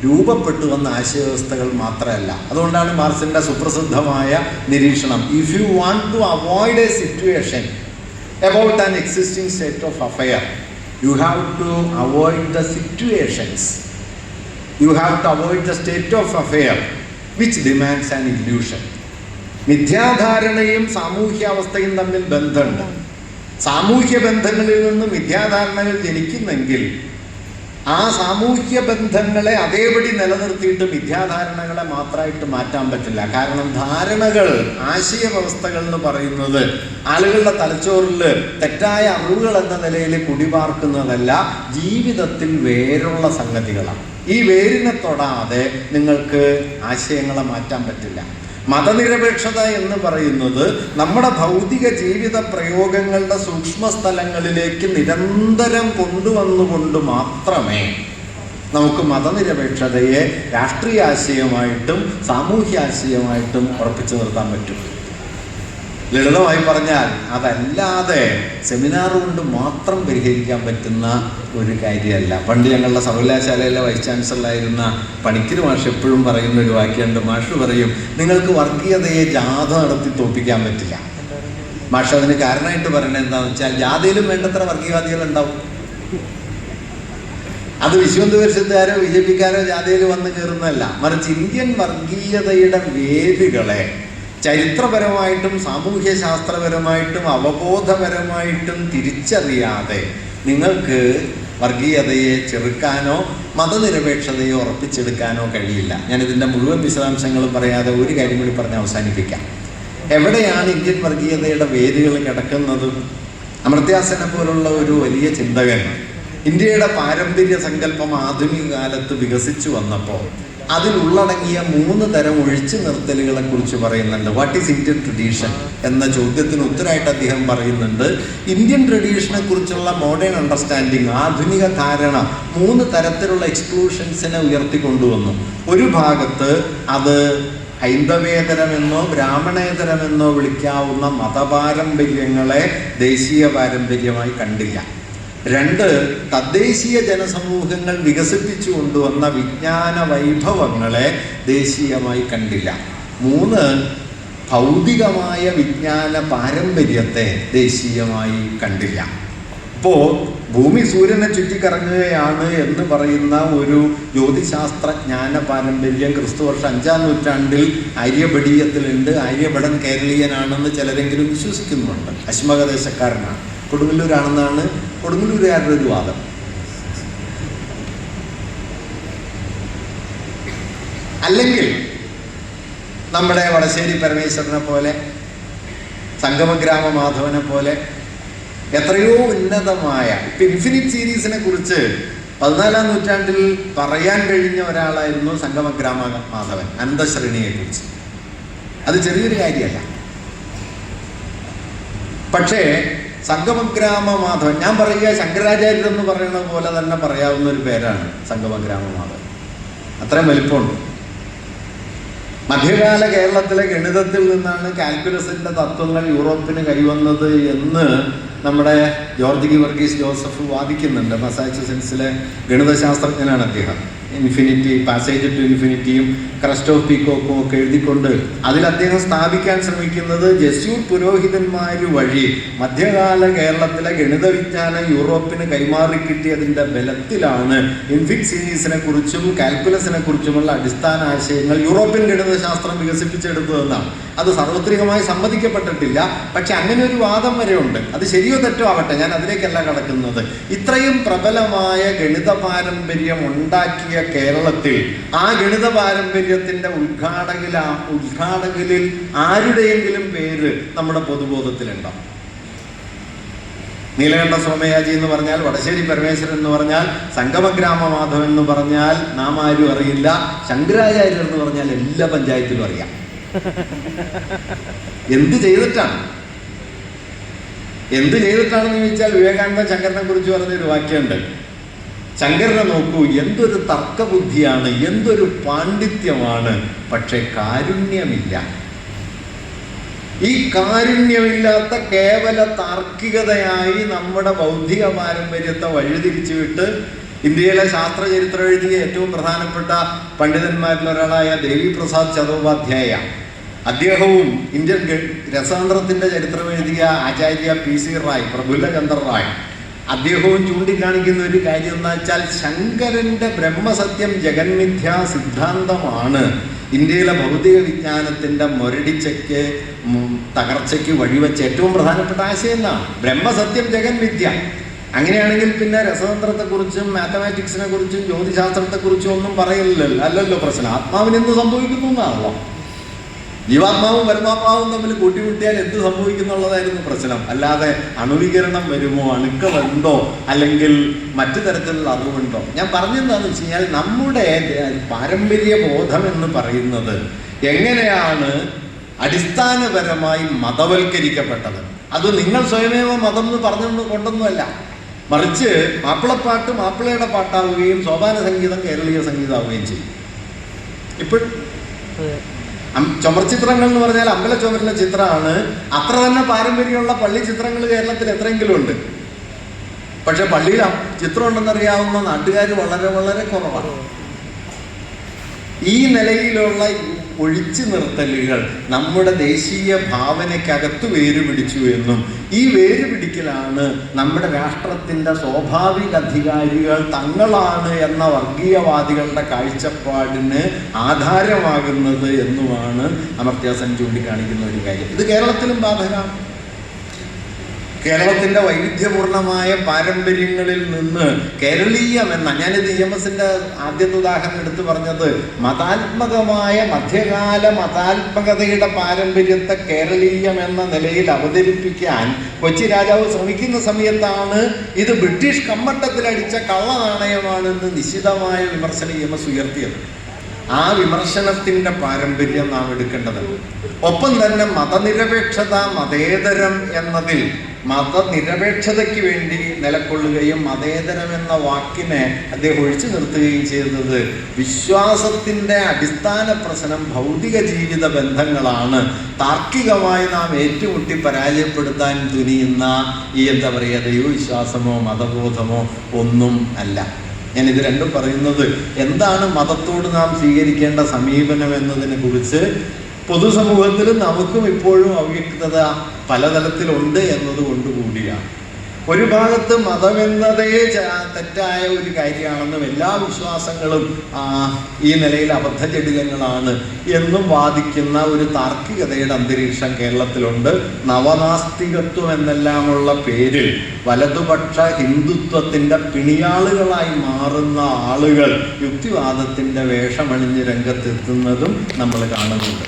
രൂപപ്പെട്ടു വന്ന ആശയവ്യവസ്ഥകൾ മാത്രമല്ല. അതുകൊണ്ടാണ് മാർക്സിന്റെ സുപ്രസിദ്ധമായ നിരീക്ഷണം, if you want to avoid a situation about an existing state of affair, you have to avoid the situations, you have to avoid the state of affair which demands an illusion. മിഥ്യാധാരണയും സാമൂഹ്യാവസ്ഥയും തമ്മിൽ ബന്ധമുണ്ട്. സാമൂഹ്യ ബന്ധങ്ങളിൽ നിന്ന് മിഥ്യാധാരണകൾ ജനിക്കുന്നെങ്കിൽ ആ സാമൂഹ്യ ബന്ധങ്ങളെ അതേപടി നിലനിർത്തിയിട്ട് മിഥ്യാധാരണകളെ മാത്രമായിട്ട് മാറ്റാൻ പറ്റില്ല. കാരണം ധാരണകൾ, ആശയ വ്യവസ്ഥകൾ എന്ന് പറയുന്നത് ആളുകളുടെ തലച്ചോറിൽ തെറ്റായ അറിവുകൾ എന്ന നിലയിൽ കുടിപാർക്കുന്നതല്ല, ജീവിതത്തിൽ വേരുള്ള സംഗതികളാണ്. ഈ വേരിനെ തൊടാതെ നിങ്ങൾക്ക് ആശയങ്ങളെ മാറ്റാൻ പറ്റില്ല. മതനിരപേക്ഷത എന്ന് പറയുന്നത് നമ്മുടെ ഭൗതിക ജീവിത പ്രയോഗങ്ങളുടെ സൂക്ഷ്മ സ്ഥലങ്ങളിലേക്ക് നിരന്തരം കൊണ്ടുവന്നുകൊണ്ട് മാത്രമേ നമുക്ക് മതനിരപേക്ഷതയെ രാഷ്ട്രീയ ആശയമായിട്ടും സാമൂഹ്യ ആശയമായിട്ടും ഉറപ്പിച്ചു നിർത്താൻ പറ്റും. ലളിതമായി പറഞ്ഞാൽ അതല്ലാതെ സെമിനാർ കൊണ്ട് മാത്രം പരിഹരിക്കാൻ പറ്റുന്ന ഒരു കാര്യമല്ല. പണ്ട് ഞങ്ങളുടെ സർവകലാശാലയിലെ വൈസ് ചാൻസലറായിരുന്ന പണിക്കര് മാഷ് എപ്പോഴും പറയുന്ന ഒരു വാക്യമുണ്ട്. മാഷ് പറയും, നിങ്ങൾക്ക് വർഗീയതയെ ജാഥ നടത്തി തോൽപ്പിക്കാൻ പറ്റില്ല. മാഷ് അതിന് കാരണമായിട്ട് പറയുന്നത് എന്താണെന്ന് വെച്ചാൽ, ജാഥയിലും വേണ്ടത്ര വർഗീയവാദികൾ ഉണ്ടാവും. അത് വിശ്വഹിന്ദു പരിഷത്തുകാരോ BJP-ക്കാരോ ജാഥയിൽ വന്ന് കയറുന്നതല്ല, മറിച്ച് ഇന്ത്യൻ വർഗീയതയുടെ വേരുകളെ ചരിത്രപരമായിട്ടും സാമൂഹ്യ ശാസ്ത്രപരമായിട്ടും അവബോധപരമായിട്ടും തിരിച്ചറിയാതെ നിങ്ങൾക്ക് വർഗീയതയെ ചെറുക്കാനോ മതനിരപേക്ഷതയെ ഉറപ്പിച്ചെടുക്കാനോ കഴിയില്ല. ഞാനിതിൻ്റെ മുഴുവൻ വിശദാംശങ്ങളും പറയാതെ ഒരു കാര്യം കൂടി പറഞ്ഞ് അവസാനിപ്പിക്കാം. എവിടെയാണ് ഇന്ത്യൻ വർഗീയതയുടെ വേരുകൾ കിടക്കുന്നത്? അമർത്യ സെനെ പോലുള്ള ഒരു വലിയ ചിന്തകൻ ഇന്ത്യയുടെ പാരമ്പര്യ സങ്കല്പം ആധുനിക കാലത്ത് വികസിച്ചു വന്നപ്പോൾ അതിലുള്ളടങ്ങിയ 3 തരം ഒഴിച്ചു നിർത്തലുകളെ കുറിച്ച് പറയുന്നുണ്ട്. വാട്ട് ഈസ് ഇന്ത്യൻ ട്രഡീഷൻ എന്ന ചോദ്യത്തിന് ഉത്തരമായിട്ട് അദ്ദേഹം പറയുന്നുണ്ട്, ഇന്ത്യൻ ട്രഡീഷനെ കുറിച്ചുള്ള മോഡേൺ അണ്ടർസ്റ്റാൻഡിങ്, ആധുനിക ധാരണ 3 തരത്തിലുള്ള എക്സ്ക്ലൂഷൻസിനെ ഉയർത്തിക്കൊണ്ടുവന്നു. ഒരു ഭാഗത്ത് അത് ഹൈന്ദവേതരമെന്നോ ബ്രാഹ്മണേതരമെന്നോ വിളിക്കാവുന്ന മതപാരമ്പര്യങ്ങളെ ദേശീയ പാരമ്പര്യമായി കണ്ടില്ല. 2, തദ്ദേശീയ ജനസമൂഹങ്ങൾ വികസിപ്പിച്ചു കൊണ്ടുവന്ന വിജ്ഞാന വൈഭവങ്ങളെ ദേശീയമായി കണ്ടില്ല. 3, ഭൗതികമായ വിജ്ഞാന പാരമ്പര്യത്തെ ദേശീയമായി കണ്ടില്ല. ഇപ്പോൾ ഭൂമി സൂര്യനെ ചുറ്റിക്കറങ്ങുകയാണ് എന്ന് പറയുന്ന ഒരു ജ്യോതിശാസ്ത്ര ജ്ഞാന പാരമ്പര്യം ക്രിസ്തുവർഷം 5-ാം നൂറ്റാണ്ടിൽ ആര്യഭടീയത്തിലുണ്ട്. ആര്യഭടൻ കേരളീയനാണെന്ന് ചിലരെങ്കിലും വിശ്വസിക്കുന്നുണ്ട്. അശ്മകദേശക്കാരനാണ്, കൊടുങ്ങല്ലൂരാണെന്നാണ് കൊടുങ്ങല്ലൂരുകാരുടെ ഒരു വാദം. അല്ലെങ്കിൽ നമ്മുടെ വടശ്ശേരി പരമേശ്വരനെ പോലെ, സംഗമഗ്രാമ മാധവനെ പോലെ എത്രയോ ഉന്നതമായ, ഇപ്പം ഇൻഫിനിറ്റ് സീരീസിനെ കുറിച്ച് 14-ാം നൂറ്റാണ്ടിൽ പറയാൻ കഴിഞ്ഞ ഒരാളായിരുന്നു സംഗമഗ്രാമ മാധവൻ, അനന്തശ്രേണിയെ കുറിച്ച്. അത് ചെറിയൊരു കാര്യമല്ല. പക്ഷേ സംഗമഗ്രാമ മാധവൻ, ഞാൻ പറയുക ശങ്കരാചാര്യർ എന്ന് പറയുന്ന പോലെ തന്നെ പറയാവുന്ന ഒരു പേരാണ് സംഗമഗ്രാമ മാധവൻ. അത്രയും വലിപ്പമുണ്ട്. മധ്യകാല കേരളത്തിലെ ഗണിതത്തിൽ നിന്നാണ് കാൽക്കുലസിന്റെ തത്വങ്ങൾ യൂറോപ്പിന് കൈവന്നത് എന്ന് നമ്മുടെ ജോർജ് ഗീവർഗീസ് ജോസഫ് വാദിക്കുന്നുണ്ട്. മസാച്യുസെറ്റ്സിലെ ഗണിതശാസ്ത്രജ്ഞനാണ് അദ്ദേഹം. ഇൻഫിനിറ്റി, പാസേജ് ടു ഇൻഫിനിറ്റിയും ക്രസ്റ്റ് ഓഫ് പീക്കോക്കും ഒക്കെ എഴുതിക്കൊണ്ട് അതിൽ അദ്ദേഹം സ്ഥാപിക്കാൻ ശ്രമിക്കുന്നത് ജസ്യൂട്ട് പുരോഹിതന്മാർ വഴി മധ്യകാല കേരളത്തിലെ ഗണിത വിജ്ഞാനം യൂറോപ്പിന് കൈമാറി കിട്ടിയതിൻ്റെ ബലത്തിലാണ് ഇൻഫിനിറ്റ് സീരീസിനെ കുറിച്ചും കാൽക്കുലസിനെ കുറിച്ചുമുള്ള അടിസ്ഥാന ആശയങ്ങൾ യൂറോപ്യൻ ഗണിതശാസ്ത്രം വികസിപ്പിച്ചെടുത്തതെന്നാണ്. അത് സാർവത്രികമായി സമ്മതിക്കപ്പെട്ടിട്ടില്ല. പക്ഷെ അങ്ങനെ ഒരു വാദം വരെ ഉണ്ട്. അത് ശരിയോ തെറ്റോ ആവട്ടെ, ഞാൻ അതിലേക്കല്ല കടക്കുന്നത്. ഇത്രയും പ്രബലമായ ഗണിത പാരമ്പര്യം ഉണ്ടാക്കിയ കേരളത്തിൽ ആ ഗണിത പാരമ്പര്യത്തിന്റെ ഉദ്ഘാടകരിൽ ആരുടെയെങ്കിലും പേര് നമ്മുടെ പൊതുബോധത്തിലുണ്ടോ? നീലകണ്ഠ സോമയാജി എന്ന് പറഞ്ഞാൽ, വടശ്ശേരി പരമേശ്വരൻ എന്ന് പറഞ്ഞാൽ, സംഗമഗ്രാമ മാധവൻ എന്ന് പറഞ്ഞാൽ നാം ആരും അറിയില്ല. ശങ്കരാചാര്യർ എന്ന് പറഞ്ഞാൽ എല്ലാ പഞ്ചായത്തിലും അറിയാം. എന്ത് ചെയ്തിട്ടാണെന്ന് ചോദിച്ചാൽ, വിവേകാനന്ദ ശങ്കരനെ കുറിച്ച് പറഞ്ഞൊരു വാക്യമുണ്ട്. ശങ്കരനെ നോക്കൂ, എന്തൊരു തർക്കബുദ്ധിയാണ്, എന്തൊരു പാണ്ഡിത്യമാണ്, പക്ഷെ കാരുണ്യമില്ല. ഈ കാരുണ്യമില്ലാത്ത കേവല താർക്കികതയായി നമ്മുടെ ബൗദ്ധിക പാരമ്പര്യത്തെ വഴിതിരിച്ചു വിട്ട് ഇന്ത്യയിലെ ശാസ്ത്ര ചരിത്രം എഴുതിയ ഏറ്റവും പ്രധാനപ്പെട്ട പണ്ഡിതന്മാരിൽ ഒരാളായ ദേവി പ്രസാദ് ചതോപാധ്യായ, അദ്ദേഹവും ഇന്ത്യൻ രസതന്ത്രത്തിന്റെ ചരിത്രം എഴുതിയ ആചാര്യ PC റായ്, പ്രഫുല്ലചന്ദ്ര റായ്, അദ്ദേഹവും ചൂണ്ടിക്കാണിക്കുന്ന ഒരു കാര്യം എന്ന് വെച്ചാൽ, ശങ്കരന്റെ ബ്രഹ്മസത്യം ജഗന്മിഥ്യാ സിദ്ധാന്തമാണ് ഇന്ത്യയിലെ ഭൗതിക വിജ്ഞാനത്തിന്റെ മുരടിച്ചയ്ക്ക് തകർച്ചയ്ക്ക് വഴിവെച്ച ഏറ്റവും പ്രധാനപ്പെട്ട ആശയം എന്നാണ് ബ്രഹ്മസത്യം ജഗൻ വിദ്യ. അങ്ങനെയാണെങ്കിൽ പിന്നെ രസതന്ത്രത്തെക്കുറിച്ചും മാത്തമാറ്റിക്സിനെ കുറിച്ചും ജ്യോതിശാസ്ത്രത്തെക്കുറിച്ചും ഒന്നും അല്ലല്ലോ പ്രശ്നം. ആത്മാവിന് എന്ത് സംഭവിക്കുന്നു എന്നാണല്ലോ. ജീവാത്മാവും പരമാത്മാവും തമ്മിൽ കൂട്ടിമുട്ടിയാൽ എന്ത് സംഭവിക്കുന്നുള്ളതായിരുന്നു പ്രശ്നം. അല്ലാതെ അണുവികരണം വരുമോ, അണുക്കളുണ്ടോ, അല്ലെങ്കിൽ മറ്റു തരത്തിലുള്ള അറിവുണ്ടോ. ഞാൻ പറഞ്ഞെന്താണെന്ന് വെച്ച് കഴിഞ്ഞാൽ നമ്മുടെ പാരമ്പര്യ ബോധം എന്ന് പറയുന്നത് എങ്ങനെയാണ് അടിസ്ഥാനപരമായി മതവൽക്കരിക്കപ്പെട്ടത്. അത് നിങ്ങൾ സ്വയമേവ മതം എന്ന് പറഞ്ഞു കൊണ്ടൊന്നുമല്ല, മറിച്ച് മാപ്പിളപ്പാട്ട് മാപ്പിളയുടെ പാട്ടാവുകയും സോപാന സംഗീതം കേരളീയ സംഗീതമാവുകയും ചെയ്യും. ഇപ്പോൾ ചുമർചിത്രങ്ങൾ എന്ന് പറഞ്ഞാൽ അമ്പല ചുമരിലെ ചിത്രമാണ്. അത്ര തന്നെ പാരമ്പര്യമുള്ള പള്ളി ചിത്രങ്ങൾ കേരളത്തിൽ എത്രയെങ്കിലും ഉണ്ട്. പക്ഷെ പള്ളിയിൽ ചിത്രം ഉണ്ടെന്നറിയാവുന്ന നാട്ടുകാർ വളരെ വളരെ കുറവാണ്. ഈ നിലയിലുള്ള ഒഴിച്ചു നിർത്തലുകൾ നമ്മുടെ ദേശീയ ഭാവനയ്ക്കകത്ത് വേരുപിടിച്ചു എന്നും ഈ വേരുപിടിക്കലാണ് നമ്മുടെ രാഷ്ട്രത്തിൻ്റെ സ്വാഭാവിക അധികാരികൾ തങ്ങളാണ് എന്ന വർഗീയവാദികളുടെ കാഴ്ചപ്പാടിന് ആധാരമാകുന്നത് എന്നുമാണ് അമർത്യ സെൻ ചൂണ്ടിക്കാണിക്കുന്ന ഒരു കാര്യം. ഇത് കേരളത്തിലും ബാധകമാണ്. കേരളത്തിൻ്റെ വൈവിധ്യപൂർണമായ പാരമ്പര്യങ്ങളിൽ നിന്ന് കേരളീയം എന്ന, ഞാനിത് EMSന്റെ ആദ്യത്തെ ഉദാഹരണം എടുത്തു പറഞ്ഞത് മതാത്മകമായ മധ്യകാല മതാത്മകതയുടെ പാരമ്പര്യത്തെ കേരളീയം എന്ന നിലയിൽ അവതരിപ്പിക്കാൻ കൊച്ചി രാജാവ് ശ്രമിക്കുന്ന സമയത്താണ് ഇത് ബ്രിട്ടീഷ് കമ്മട്ടത്തിലടിച്ച കള്ള നാണയമാണെന്ന് നിശ്ചിതമായ വിമർശനം EMS ഉയർത്തിയത്. ആ വിമർശനത്തിൻ്റെ പാരമ്പര്യം നാം എടുക്കേണ്ടതുണ്ട്. ഒപ്പം തന്നെ മതനിരപേക്ഷത, മതേതരം എന്നതിൽ മതനിരപേക്ഷതയ്ക്ക് വേണ്ടി നിലകൊള്ളുകയും മതേതരം എന്ന വാക്കിനെ അദ്ദേഹം ഒഴിച്ചു നിർത്തുകയും ചെയ്തത് വിശ്വാസത്തിൻ്റെ അടിസ്ഥാന പ്രശ്നം ഭൗതിക ജീവിത ബന്ധങ്ങളാണ്. താർക്കികമായി നാം ഏറ്റുമുട്ടി പരാജയപ്പെടുത്താൻ തുനിയുന്ന ഈ ദൈവവിശ്വാസമോ മതബോധമോ ഒന്നും അല്ല. ഞാനിത് രണ്ടും പറയുന്നത് എന്താണ് മതത്തോട് നാം സ്വീകരിക്കേണ്ട സമീപനം എന്നതിനെ കുറിച്ച് പൊതുസമൂഹത്തിൽ നമുക്കും ഇപ്പോഴും അവ്യക്തത പലതരത്തിലുണ്ട് എന്നതുകൊണ്ട് കൂടിയാണ്. ഒരു ഭാഗത്ത് മതമെന്നതേ തെറ്റായ ഒരു കാര്യമാണെന്നും എല്ലാ വിശ്വാസങ്ങളും ഈ നിലയിൽ അബദ്ധജടിലങ്ങളാണ് എന്നും വാദിക്കുന്ന ഒരു താർക്കികതയുടെ അന്തരീക്ഷം കേരളത്തിലുണ്ട്. നവനാസ്തികത്വം എന്നെല്ലാമുള്ള പേരിൽ വലതുപക്ഷ ഹിന്ദുത്വത്തിൻ്റെ പിണിയാളുകളായി മാറുന്ന ആളുകൾ യുക്തിവാദത്തിൻ്റെ വേഷമണിഞ്ഞ് രംഗത്തെത്തുന്നതും നമ്മൾ കാണുന്നുണ്ട്.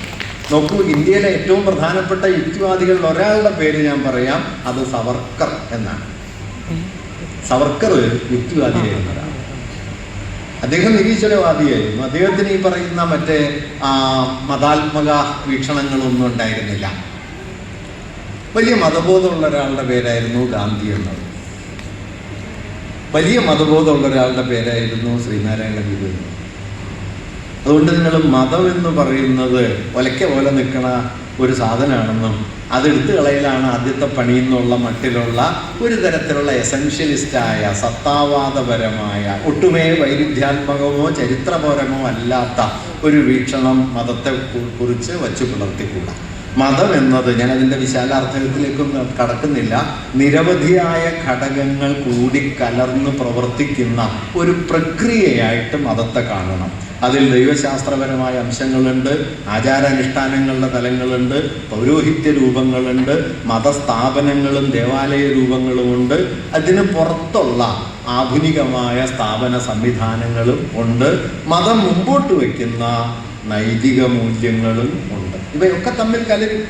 നോക്കൂ, ഇന്ത്യയിലെ ഏറ്റവും പ്രധാനപ്പെട്ട യുക്തിവാദികളിൽ ഒരാളുടെ പേര് ഞാൻ പറയാം, അത് സവർക്കർ എന്നാണ്. സവർക്കർ യുക്തിവാദിയായിരുന്ന ഒരാൾ. അദ്ദേഹം നിരീശ്വരവാദിയായിരുന്നു. അദ്ദേഹത്തിന് ഈ പറയുന്ന മറ്റേ മതാത്മക വീക്ഷണങ്ങളൊന്നും ഉണ്ടായിരുന്നില്ല. വലിയ മതബോധമുള്ള ഒരാളുടെ പേരായിരുന്നു ഗാന്ധി എന്നത്. വലിയ മതബോധമുള്ള ഒരാളുടെ പേരായിരുന്നു ശ്രീനാരായണ ഗുരു എന്നത്. അതുകൊണ്ട് നിങ്ങൾ മതം എന്ന് പറയുന്നത് ഒലയ്ക്ക പോലെ നിൽക്കണ ഒരു സാധനമാണെന്നും അതെടുത്തു കളയലാണ് ആദ്യത്തെ പണി എന്നുള്ള മട്ടിലുള്ള ഒരു തരത്തിലുള്ള എസൻഷ്യലിസ്റ്റായ സത്താവാദപരമായ ഒട്ടുമേ വൈരുദ്ധ്യാത്മകമോ ചരിത്രപരമോ അല്ലാത്ത ഒരു വീക്ഷണം മതത്തെ കുറിച്ച് വച്ചു പുലർത്തിക്കൂടാ. മതം എന്നത്, ഞാനതിൻ്റെ വിശാലാർത്ഥത്തിലേക്കൊന്നും കടക്കുന്നില്ല, നിരവധിയായ ഘടകങ്ങൾ കൂടി കലർന്ന് പ്രവർത്തിക്കുന്ന ഒരു പ്രക്രിയയായിട്ട് മതത്തെ കാണണം. അതിൽ ദൈവശാസ്ത്രപരമായ അംശങ്ങളുണ്ട്, ആചാരാനുഷ്ഠാനങ്ങളുടെ തലങ്ങളുണ്ട്, പൗരോഹിത്യ രൂപങ്ങളുണ്ട്, മതസ്ഥാപനങ്ങളും ദേവാലയ രൂപങ്ങളുമുണ്ട്. അതിന് പുറത്തുള്ള ആധുനികമായ സ്ഥാപന സംവിധാനങ്ങളും ഉണ്ട്. മതം മുമ്പോട്ട് വയ്ക്കുന്ന നൈതിക മൂല്യങ്ങളും ഉണ്ട്. ഇവയൊക്കെ തമ്മിൽ കലരും.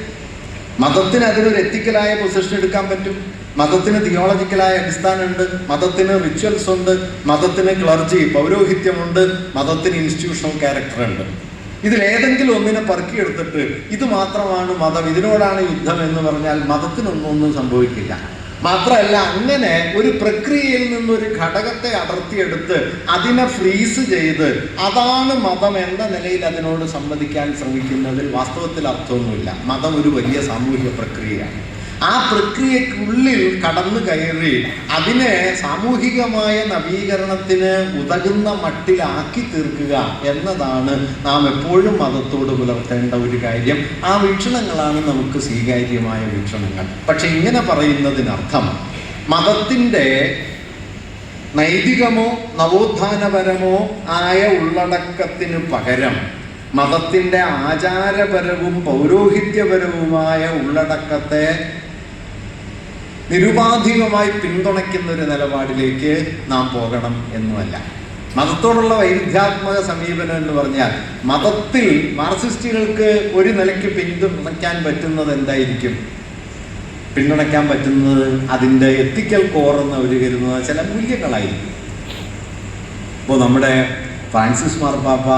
മതത്തിന് അതിനൊരു എത്തിക്കലായ പൊസിഷൻ എടുക്കാൻ പറ്റും. മതത്തിന് തിയോളജിക്കലായ അടിസ്ഥാനമുണ്ട്, മതത്തിന് റിച്വൽസ് ഉണ്ട്, മതത്തിന് ക്ലർജി പൗരോഹിത്യമുണ്ട്, മതത്തിന് ഇൻസ്റ്റിറ്റ്യൂഷണൽ ക്യാരക്ടറുണ്ട്. ഇതിലേതെങ്കിലും ഒന്നിനെ പെറുക്കിയെടുത്തിട്ട് ഇത് മാത്രമാണ് മതം, ഇതിനോടാണ് യുദ്ധം എന്ന് പറഞ്ഞാൽ മതത്തിനൊന്നും സംഭവിക്കില്ല. മാത്രമല്ല, അങ്ങനെ ഒരു പ്രക്രിയയിൽ നിന്നൊരു ഘടകത്തെ അടർത്തിയെടുത്ത് അതിനെ ഫ്രീസ് ചെയ്ത് അതാണ് മതം എന്ന നിലയിൽ അതിനോട് സംവദിക്കാൻ ശ്രമിക്കുന്നതിൽ വാസ്തവത്തിൽ അർത്ഥമൊന്നുമില്ല. മതം ഒരു വലിയ സാമൂഹിക പ്രക്രിയയാണ്. ആ പ്രക്രിയക്കുള്ളിൽ കടന്നു കയറി അതിനെ സാമൂഹികമായ നവീകരണത്തിന് ഉതകുന്ന മട്ടിലാക്കി തീർക്കുക എന്നതാണ് നാം എപ്പോഴും മതത്തോട് പുലർത്തേണ്ട ഒരു കാര്യം. ആ വീക്ഷണങ്ങളാണ് നമുക്ക് സ്വീകാര്യമായ വീക്ഷണങ്ങൾ. പക്ഷെ ഇങ്ങനെ പറയുന്നതിനർത്ഥം മതത്തിൻ്റെ നൈതികമോ നവോത്ഥാനപരമോ ആയ ഉള്ളടക്കത്തിന് പകരം മതത്തിൻ്റെ ആചാരപരവും പൗരോഹിത്യപരവുമായ ഉള്ളടക്കത്തെ നിരുപാധികമായി പിന്തുണയ്ക്കുന്ന ഒരു നിലപാടിലേക്ക് നാം പോകണം എന്നുമല്ല. മതത്തോടുള്ള വൈരുദ്ധ്യാത്മക സമീപനം എന്ന് പറഞ്ഞാൽ മതത്തിൽ മാർക്സിസ്റ്റുകൾക്ക് ഒരു നിലയ്ക്ക് പിന്തുണയ്ക്കാൻ പറ്റുന്നത് എന്തായിരിക്കും? പിന്തുണയ്ക്കാൻ പറ്റുന്നത് അതിൻ്റെ എത്തിക്കൽ കോർ എന്ന് അവർ കരുതുന്നത് ചില മൂല്യങ്ങളായിരിക്കും. ഇപ്പോൾ നമ്മുടെ ഫ്രാൻസിസ് മാർപ്പാപ്പ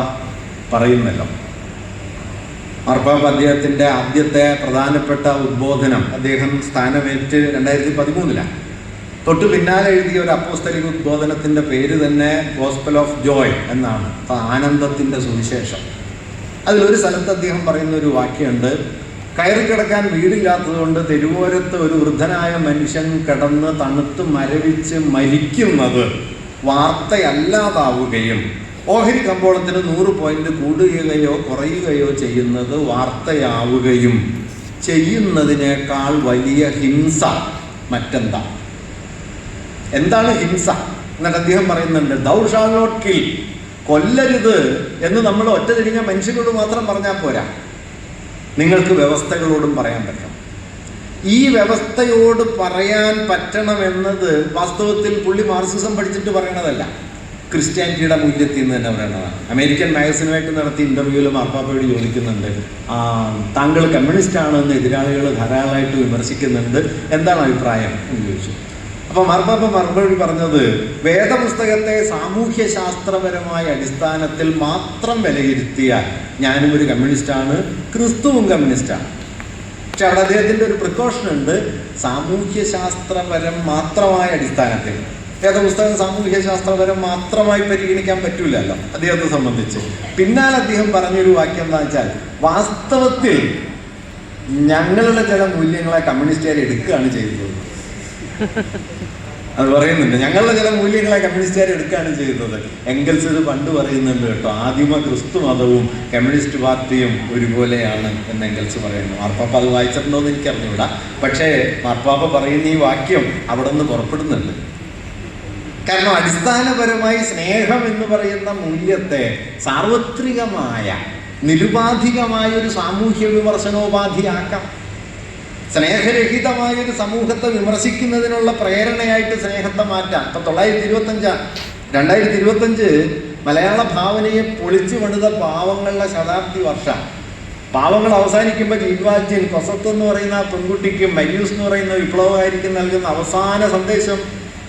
പറയുന്നല്ലോ, മാർപ്പാപ്പ അദ്ദേഹത്തിൻ്റെ ആദ്യത്തെ പ്രധാനപ്പെട്ട ഉദ്ബോധനം അദ്ദേഹം സ്ഥാനമേറ്റ് 2013 തൊട്ട് പിന്നാലെ എഴുതിയ ഒരു അപ്പോസ്തലിക ഉദ്ബോധനത്തിൻ്റെ പേര് തന്നെ ഗോസ്പൽ ഓഫ് ജോയ് എന്നാണ്, ആനന്ദത്തിൻ്റെ സുവിശേഷം. അതിലൊരു സ്ഥലത്ത് അദ്ദേഹം പറയുന്ന ഒരു വാക്യമുണ്ട്, കയറി കിടക്കാൻ വീടില്ലാത്തത് കൊണ്ട് തെരുവോരത്ത് ഒരു വൃദ്ധനായ മനുഷ്യൻ കിടന്ന് തണുത്ത് മരവിച്ച് മരിക്കുന്നത് വാർത്തയല്ലാതാവുകയും ഓഹരി കമ്പോളത്തിന് 100 പോയിന്റ് കൂടുകയോ കുറയുകയോ ചെയ്യുന്നത് വാർത്തയാവുകയും ചെയ്യുന്നതിനേക്കാൾ വലിയ ഹിംസ മറ്റെന്താ? എന്താണ് ഹിംസ? എന്നിട്ട് അദ്ദേഹം പറയുന്നുണ്ട്, ദൗ ഷാൽ നോട്ട് കിൽ, കൊല്ലരുത് എന്ന് നമ്മൾ ഒറ്റ തിരിഞ്ഞ മനുഷ്യരോട് മാത്രം പറഞ്ഞാൽ പോരാ, നിങ്ങൾക്ക് വ്യവസ്ഥകളോടും പറയാൻ പറ്റണം. ഈ വ്യവസ്ഥയോട് പറയാൻ പറ്റണമെന്നത് വാസ്തവത്തിൽ പുള്ളി മാർക്സിസം പഠിച്ചിട്ട് പറയണതല്ല, ക്രിസ്ത്യാനിറ്റിയുടെ മൂല്യത്തിൽ നിന്ന് തന്നെ പറയണതാണ്. അമേരിക്കൻ മാഗസിനുമായിട്ട് നടത്തിയ ഇൻ്റർവ്യൂവിൽ മാർപ്പാപ്പയോട് ചോദിക്കുന്നുണ്ട്, താങ്കൾ കമ്മ്യൂണിസ്റ്റ് ആണെന്ന് എതിരാളികൾ ധാരാളമായിട്ട് വിമർശിക്കുന്നുണ്ട്, എന്താണ് അഭിപ്രായം എന്ന് ചോദിച്ചു. അപ്പോൾ മാർപ്പാപ്പ മറുപടി പറഞ്ഞത്, വേദപുസ്തകത്തെ സാമൂഹ്യ ശാസ്ത്രപരമായ അടിസ്ഥാനത്തിൽ മാത്രം വിലയിരുത്തിയാൽ ഞാനും ഒരു കമ്മ്യൂണിസ്റ്റാണ്, ക്രിസ്തുവും കമ്മ്യൂണിസ്റ്റാണ്. പക്ഷെ അവിടെ അദ്ദേഹത്തിൻ്റെ ഒരു പ്രിക്കോഷൻ ഉണ്ട്, സാമൂഹ്യ ശാസ്ത്രപരം മാത്രമായ അടിസ്ഥാനത്തിൽ. വേദപുസ്തകം സാമൂഹ്യ ശാസ്ത്രപരം മാത്രമായി പരിഗണിക്കാൻ പറ്റൂലല്ലോ അദ്ദേഹത്തെ സംബന്ധിച്ച്. പിന്നാലെ അദ്ദേഹം പറഞ്ഞൊരു വാക്യം എന്താ വെച്ചാൽ, വാസ്തവത്തിൽ ഞങ്ങളുടെ ചില മൂല്യങ്ങളെ കമ്മ്യൂണിസ്റ്റുകാർ എടുക്കുകയാണ് ചെയ്തത്. അത് പറയുന്നുണ്ട്, ഞങ്ങളുടെ ചില മൂല്യങ്ങളെ കമ്മ്യൂണിസ്റ്റുകാർ എടുക്കുകയാണ് ചെയ്തത്. എംഗൽസ് ഇത് പണ്ട് പറയുന്നുണ്ട് കേട്ടോ, ആദിമ ക്രിസ്തു മതവും കമ്മ്യൂണിസ്റ്റ് പാർട്ടിയും ഒരുപോലെയാണ് എന്ന് എംഗൽസ് പറയുന്നു. മാർപ്പാപ്പ അത് വായിച്ചിട്ടുണ്ടോ എന്ന് എനിക്കറിഞ്ഞൂടാ, പക്ഷേ മാർപ്പാപ്പ പറയുന്ന ഈ വാക്യം അവിടെ നിന്ന് പുറപ്പെടുന്നുണ്ട്. കാരണം അടിസ്ഥാനപരമായി സ്നേഹം എന്ന് പറയുന്ന മൂല്യത്തെ സാർവത്രികമായ നിരുപാധികമായ ഒരു സാമൂഹ്യ വിമർശനോപാധിയാക്കാം. സ്നേഹരഹിതമായൊരു സമൂഹത്തെ വിമർശിക്കുന്നതിനുള്ള പ്രേരണയായിട്ട് സ്നേഹത്തെ മാറ്റാം. ഇപ്പം 2025 മലയാള ഭാവനയെ പൊളിച്ചു പണിത പാവങ്ങളുടെ ശതാബ്ദി വർഷം. പാവങ്ങൾ അവസാനിക്കുമ്പോൾ ജീൻവാൽജീൻ കൊസത്ത് എന്ന് പറയുന്ന ആ പെൺകുട്ടിക്കും മരിയൂസ് എന്ന് പറയുന്ന വിപ്ലവകാരിക്കും നൽകുന്ന അവസാന സന്ദേശം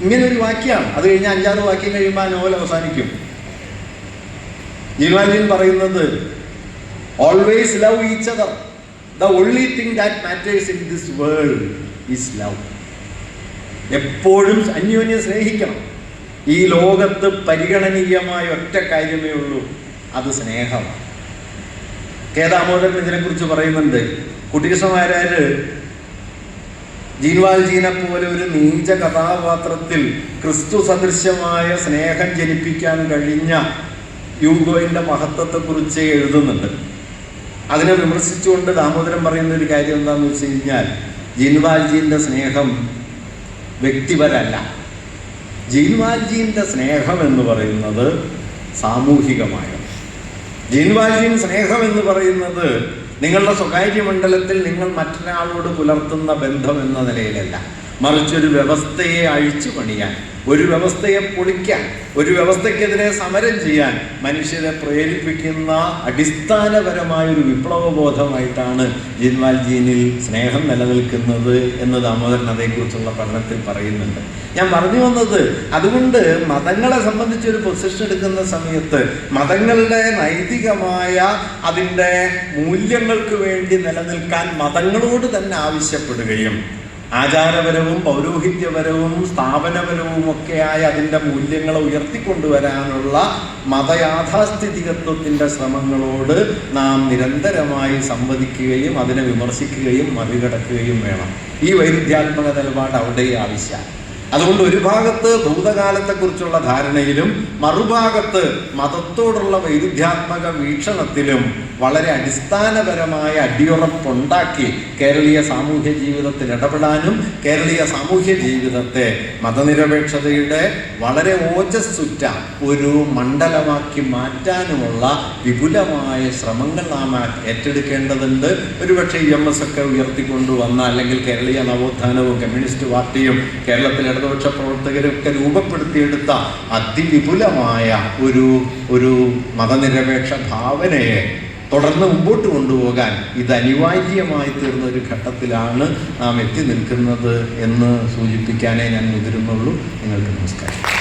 ഇങ്ങനെ ഒരു വാക്യമാണ്. അത് കഴിഞ്ഞ് 5-6 വാക്യം കഴിയുമ്പോൾ ആ നോവൽ അവസാനിക്കും. ജീൻവാൽജീൻ പറയുന്നത്, always love each other, the only thing that matters in this world is love. എപ്പോഴും അന്യോന്യം സ്നേഹിക്കണം. ഈ ലോകത്ത് പരിഗണനീയമായ ഒറ്റ കാര്യമേ ഉള്ളൂ, അത് സ്നേഹം. കെ ദാമോദരൻ ഇതിനെക്കുറിച്ച് പറയുന്നുണ്ട്. കുട്ടികൃഷ്ണമാരാര് ജീൻവാൽജീനെ പോലെ ഒരു നീച കഥാപാത്രത്തിൽ ക്രിസ്തു സദൃശ്യമായ സ്നേഹം ജനിപ്പിക്കാൻ കഴിഞ്ഞ യൂഗോയിൻ്റെ മഹത്വത്തെക്കുറിച്ച് എഴുതുന്നുണ്ട്. അതിനെ വിമർശിച്ചുകൊണ്ട് ദാമോദരൻ പറയുന്ന ഒരു കാര്യം എന്താണെന്ന് വെച്ച് കഴിഞ്ഞാൽ, ജീൻവാൽജീൻ്റെ സ്നേഹം വ്യക്തിപരല്ല, ജീൻവാൽജീൻ്റെ സ്നേഹം എന്ന് പറയുന്നത് സാമൂഹികമായ. ജീൻവാൽജീൻ സ്നേഹം എന്ന് പറയുന്നത് നിങ്ങളുടെ സ്വകാര്യ മണ്ഡലത്തിൽ നിങ്ങൾ മറ്റൊരാളോട് പുലർത്തുന്ന ബന്ധം എന്ന നിലയിലല്ല, മറിച്ചൊരു വ്യവസ്ഥയെ അഴിച്ചു പണിയാൻ, ഒരു വ്യവസ്ഥയെ പൊളിക്കാൻ, ഒരു വ്യവസ്ഥയ്ക്കെതിരെ സമരം ചെയ്യാൻ മനുഷ്യരെ പ്രേരിപ്പിക്കുന്ന അടിസ്ഥാനപരമായൊരു വിപ്ലവബോധമായിട്ടാണ് ജീൻവാൽജീനിൽ സ്നേഹം നിലനിൽക്കുന്നത് എന്ന് ദാമോദരൻ അതേക്കുറിച്ചുള്ള പഠനത്തിൽ പറയുന്നുണ്ട്. ഞാൻ പറഞ്ഞു വന്നത്, അതുകൊണ്ട് മതങ്ങളെ സംബന്ധിച്ചൊരു പൊസിഷൻ എടുക്കുന്ന സമയത്ത് മതങ്ങളുടെ നൈതികമായ അതിൻ്റെ മൂല്യങ്ങൾക്ക് വേണ്ടി നിലനിൽക്കാൻ മതങ്ങളോട് തന്നെ ആവശ്യപ്പെടുകയും ആചാരപരവും പൗരോഹിത്യപരവും സ്ഥാപനപരവും ഒക്കെയായ അതിൻ്റെ മൂല്യങ്ങളെ ഉയർത്തിക്കൊണ്ടുവരാനുള്ള മതയാഥാസ്ഥിതികത്വത്തിൻ്റെ ശ്രമങ്ങളോട് നാം നിരന്തരമായി സംവദിക്കുകയും അതിനെ വിമർശിക്കുകയും മറികടക്കുകയും വേണം. ഈ വൈരുദ്ധ്യാത്മക നിലപാട് അവിടെ ആവശ്യമാണ്. അതുകൊണ്ട് ഒരു ഭാഗത്ത് ഭൂതകാലത്തെക്കുറിച്ചുള്ള ധാരണയിലും മറുഭാഗത്ത് മതത്തോടുള്ള വൈരുദ്ധ്യാത്മക വീക്ഷണത്തിലും വളരെ അടിസ്ഥാനപരമായ അടിയുറപ്പുണ്ടാക്കി കേരളീയ സാമൂഹ്യ ജീവിതത്തിൽ ഇടപെടാനും കേരളീയ സാമൂഹ്യ ജീവിതത്തെ മതനിരപേക്ഷതയുടെ വളരെ ഓജസ്സുറ്റ ഒരു മണ്ഡലമാക്കി മാറ്റാനുമുള്ള വിപുലമായ ശ്രമങ്ങൾ നാം ഏറ്റെടുക്കേണ്ടതുണ്ട്. ഒരുപക്ഷെ EMS ഒക്കെ ഉയർത്തിക്കൊണ്ടുവന്ന, അല്ലെങ്കിൽ കേരളീയ നവോത്ഥാനവും കമ്മ്യൂണിസ്റ്റ് പാർട്ടിയും കേരളത്തിലെ ഇടതുപക്ഷ പ്രവർത്തകരൊക്കെ രൂപപ്പെടുത്തിയെടുത്ത അതിവിപുലമായ ഒരു മതനിരപേക്ഷ ഭാവനയെ തുടർന്ന് മുമ്പോട്ട് കൊണ്ടുപോകാൻ ഇത് അനിവാര്യമായി തീർന്ന ഒരു ഘട്ടത്തിലാണ് നാം എത്തി നിൽക്കുന്നത് എന്ന് സൂചിപ്പിക്കാനേ ഞാൻ മുതിരുന്നുള്ളൂ. നിങ്ങൾക്ക് നമസ്കാരം.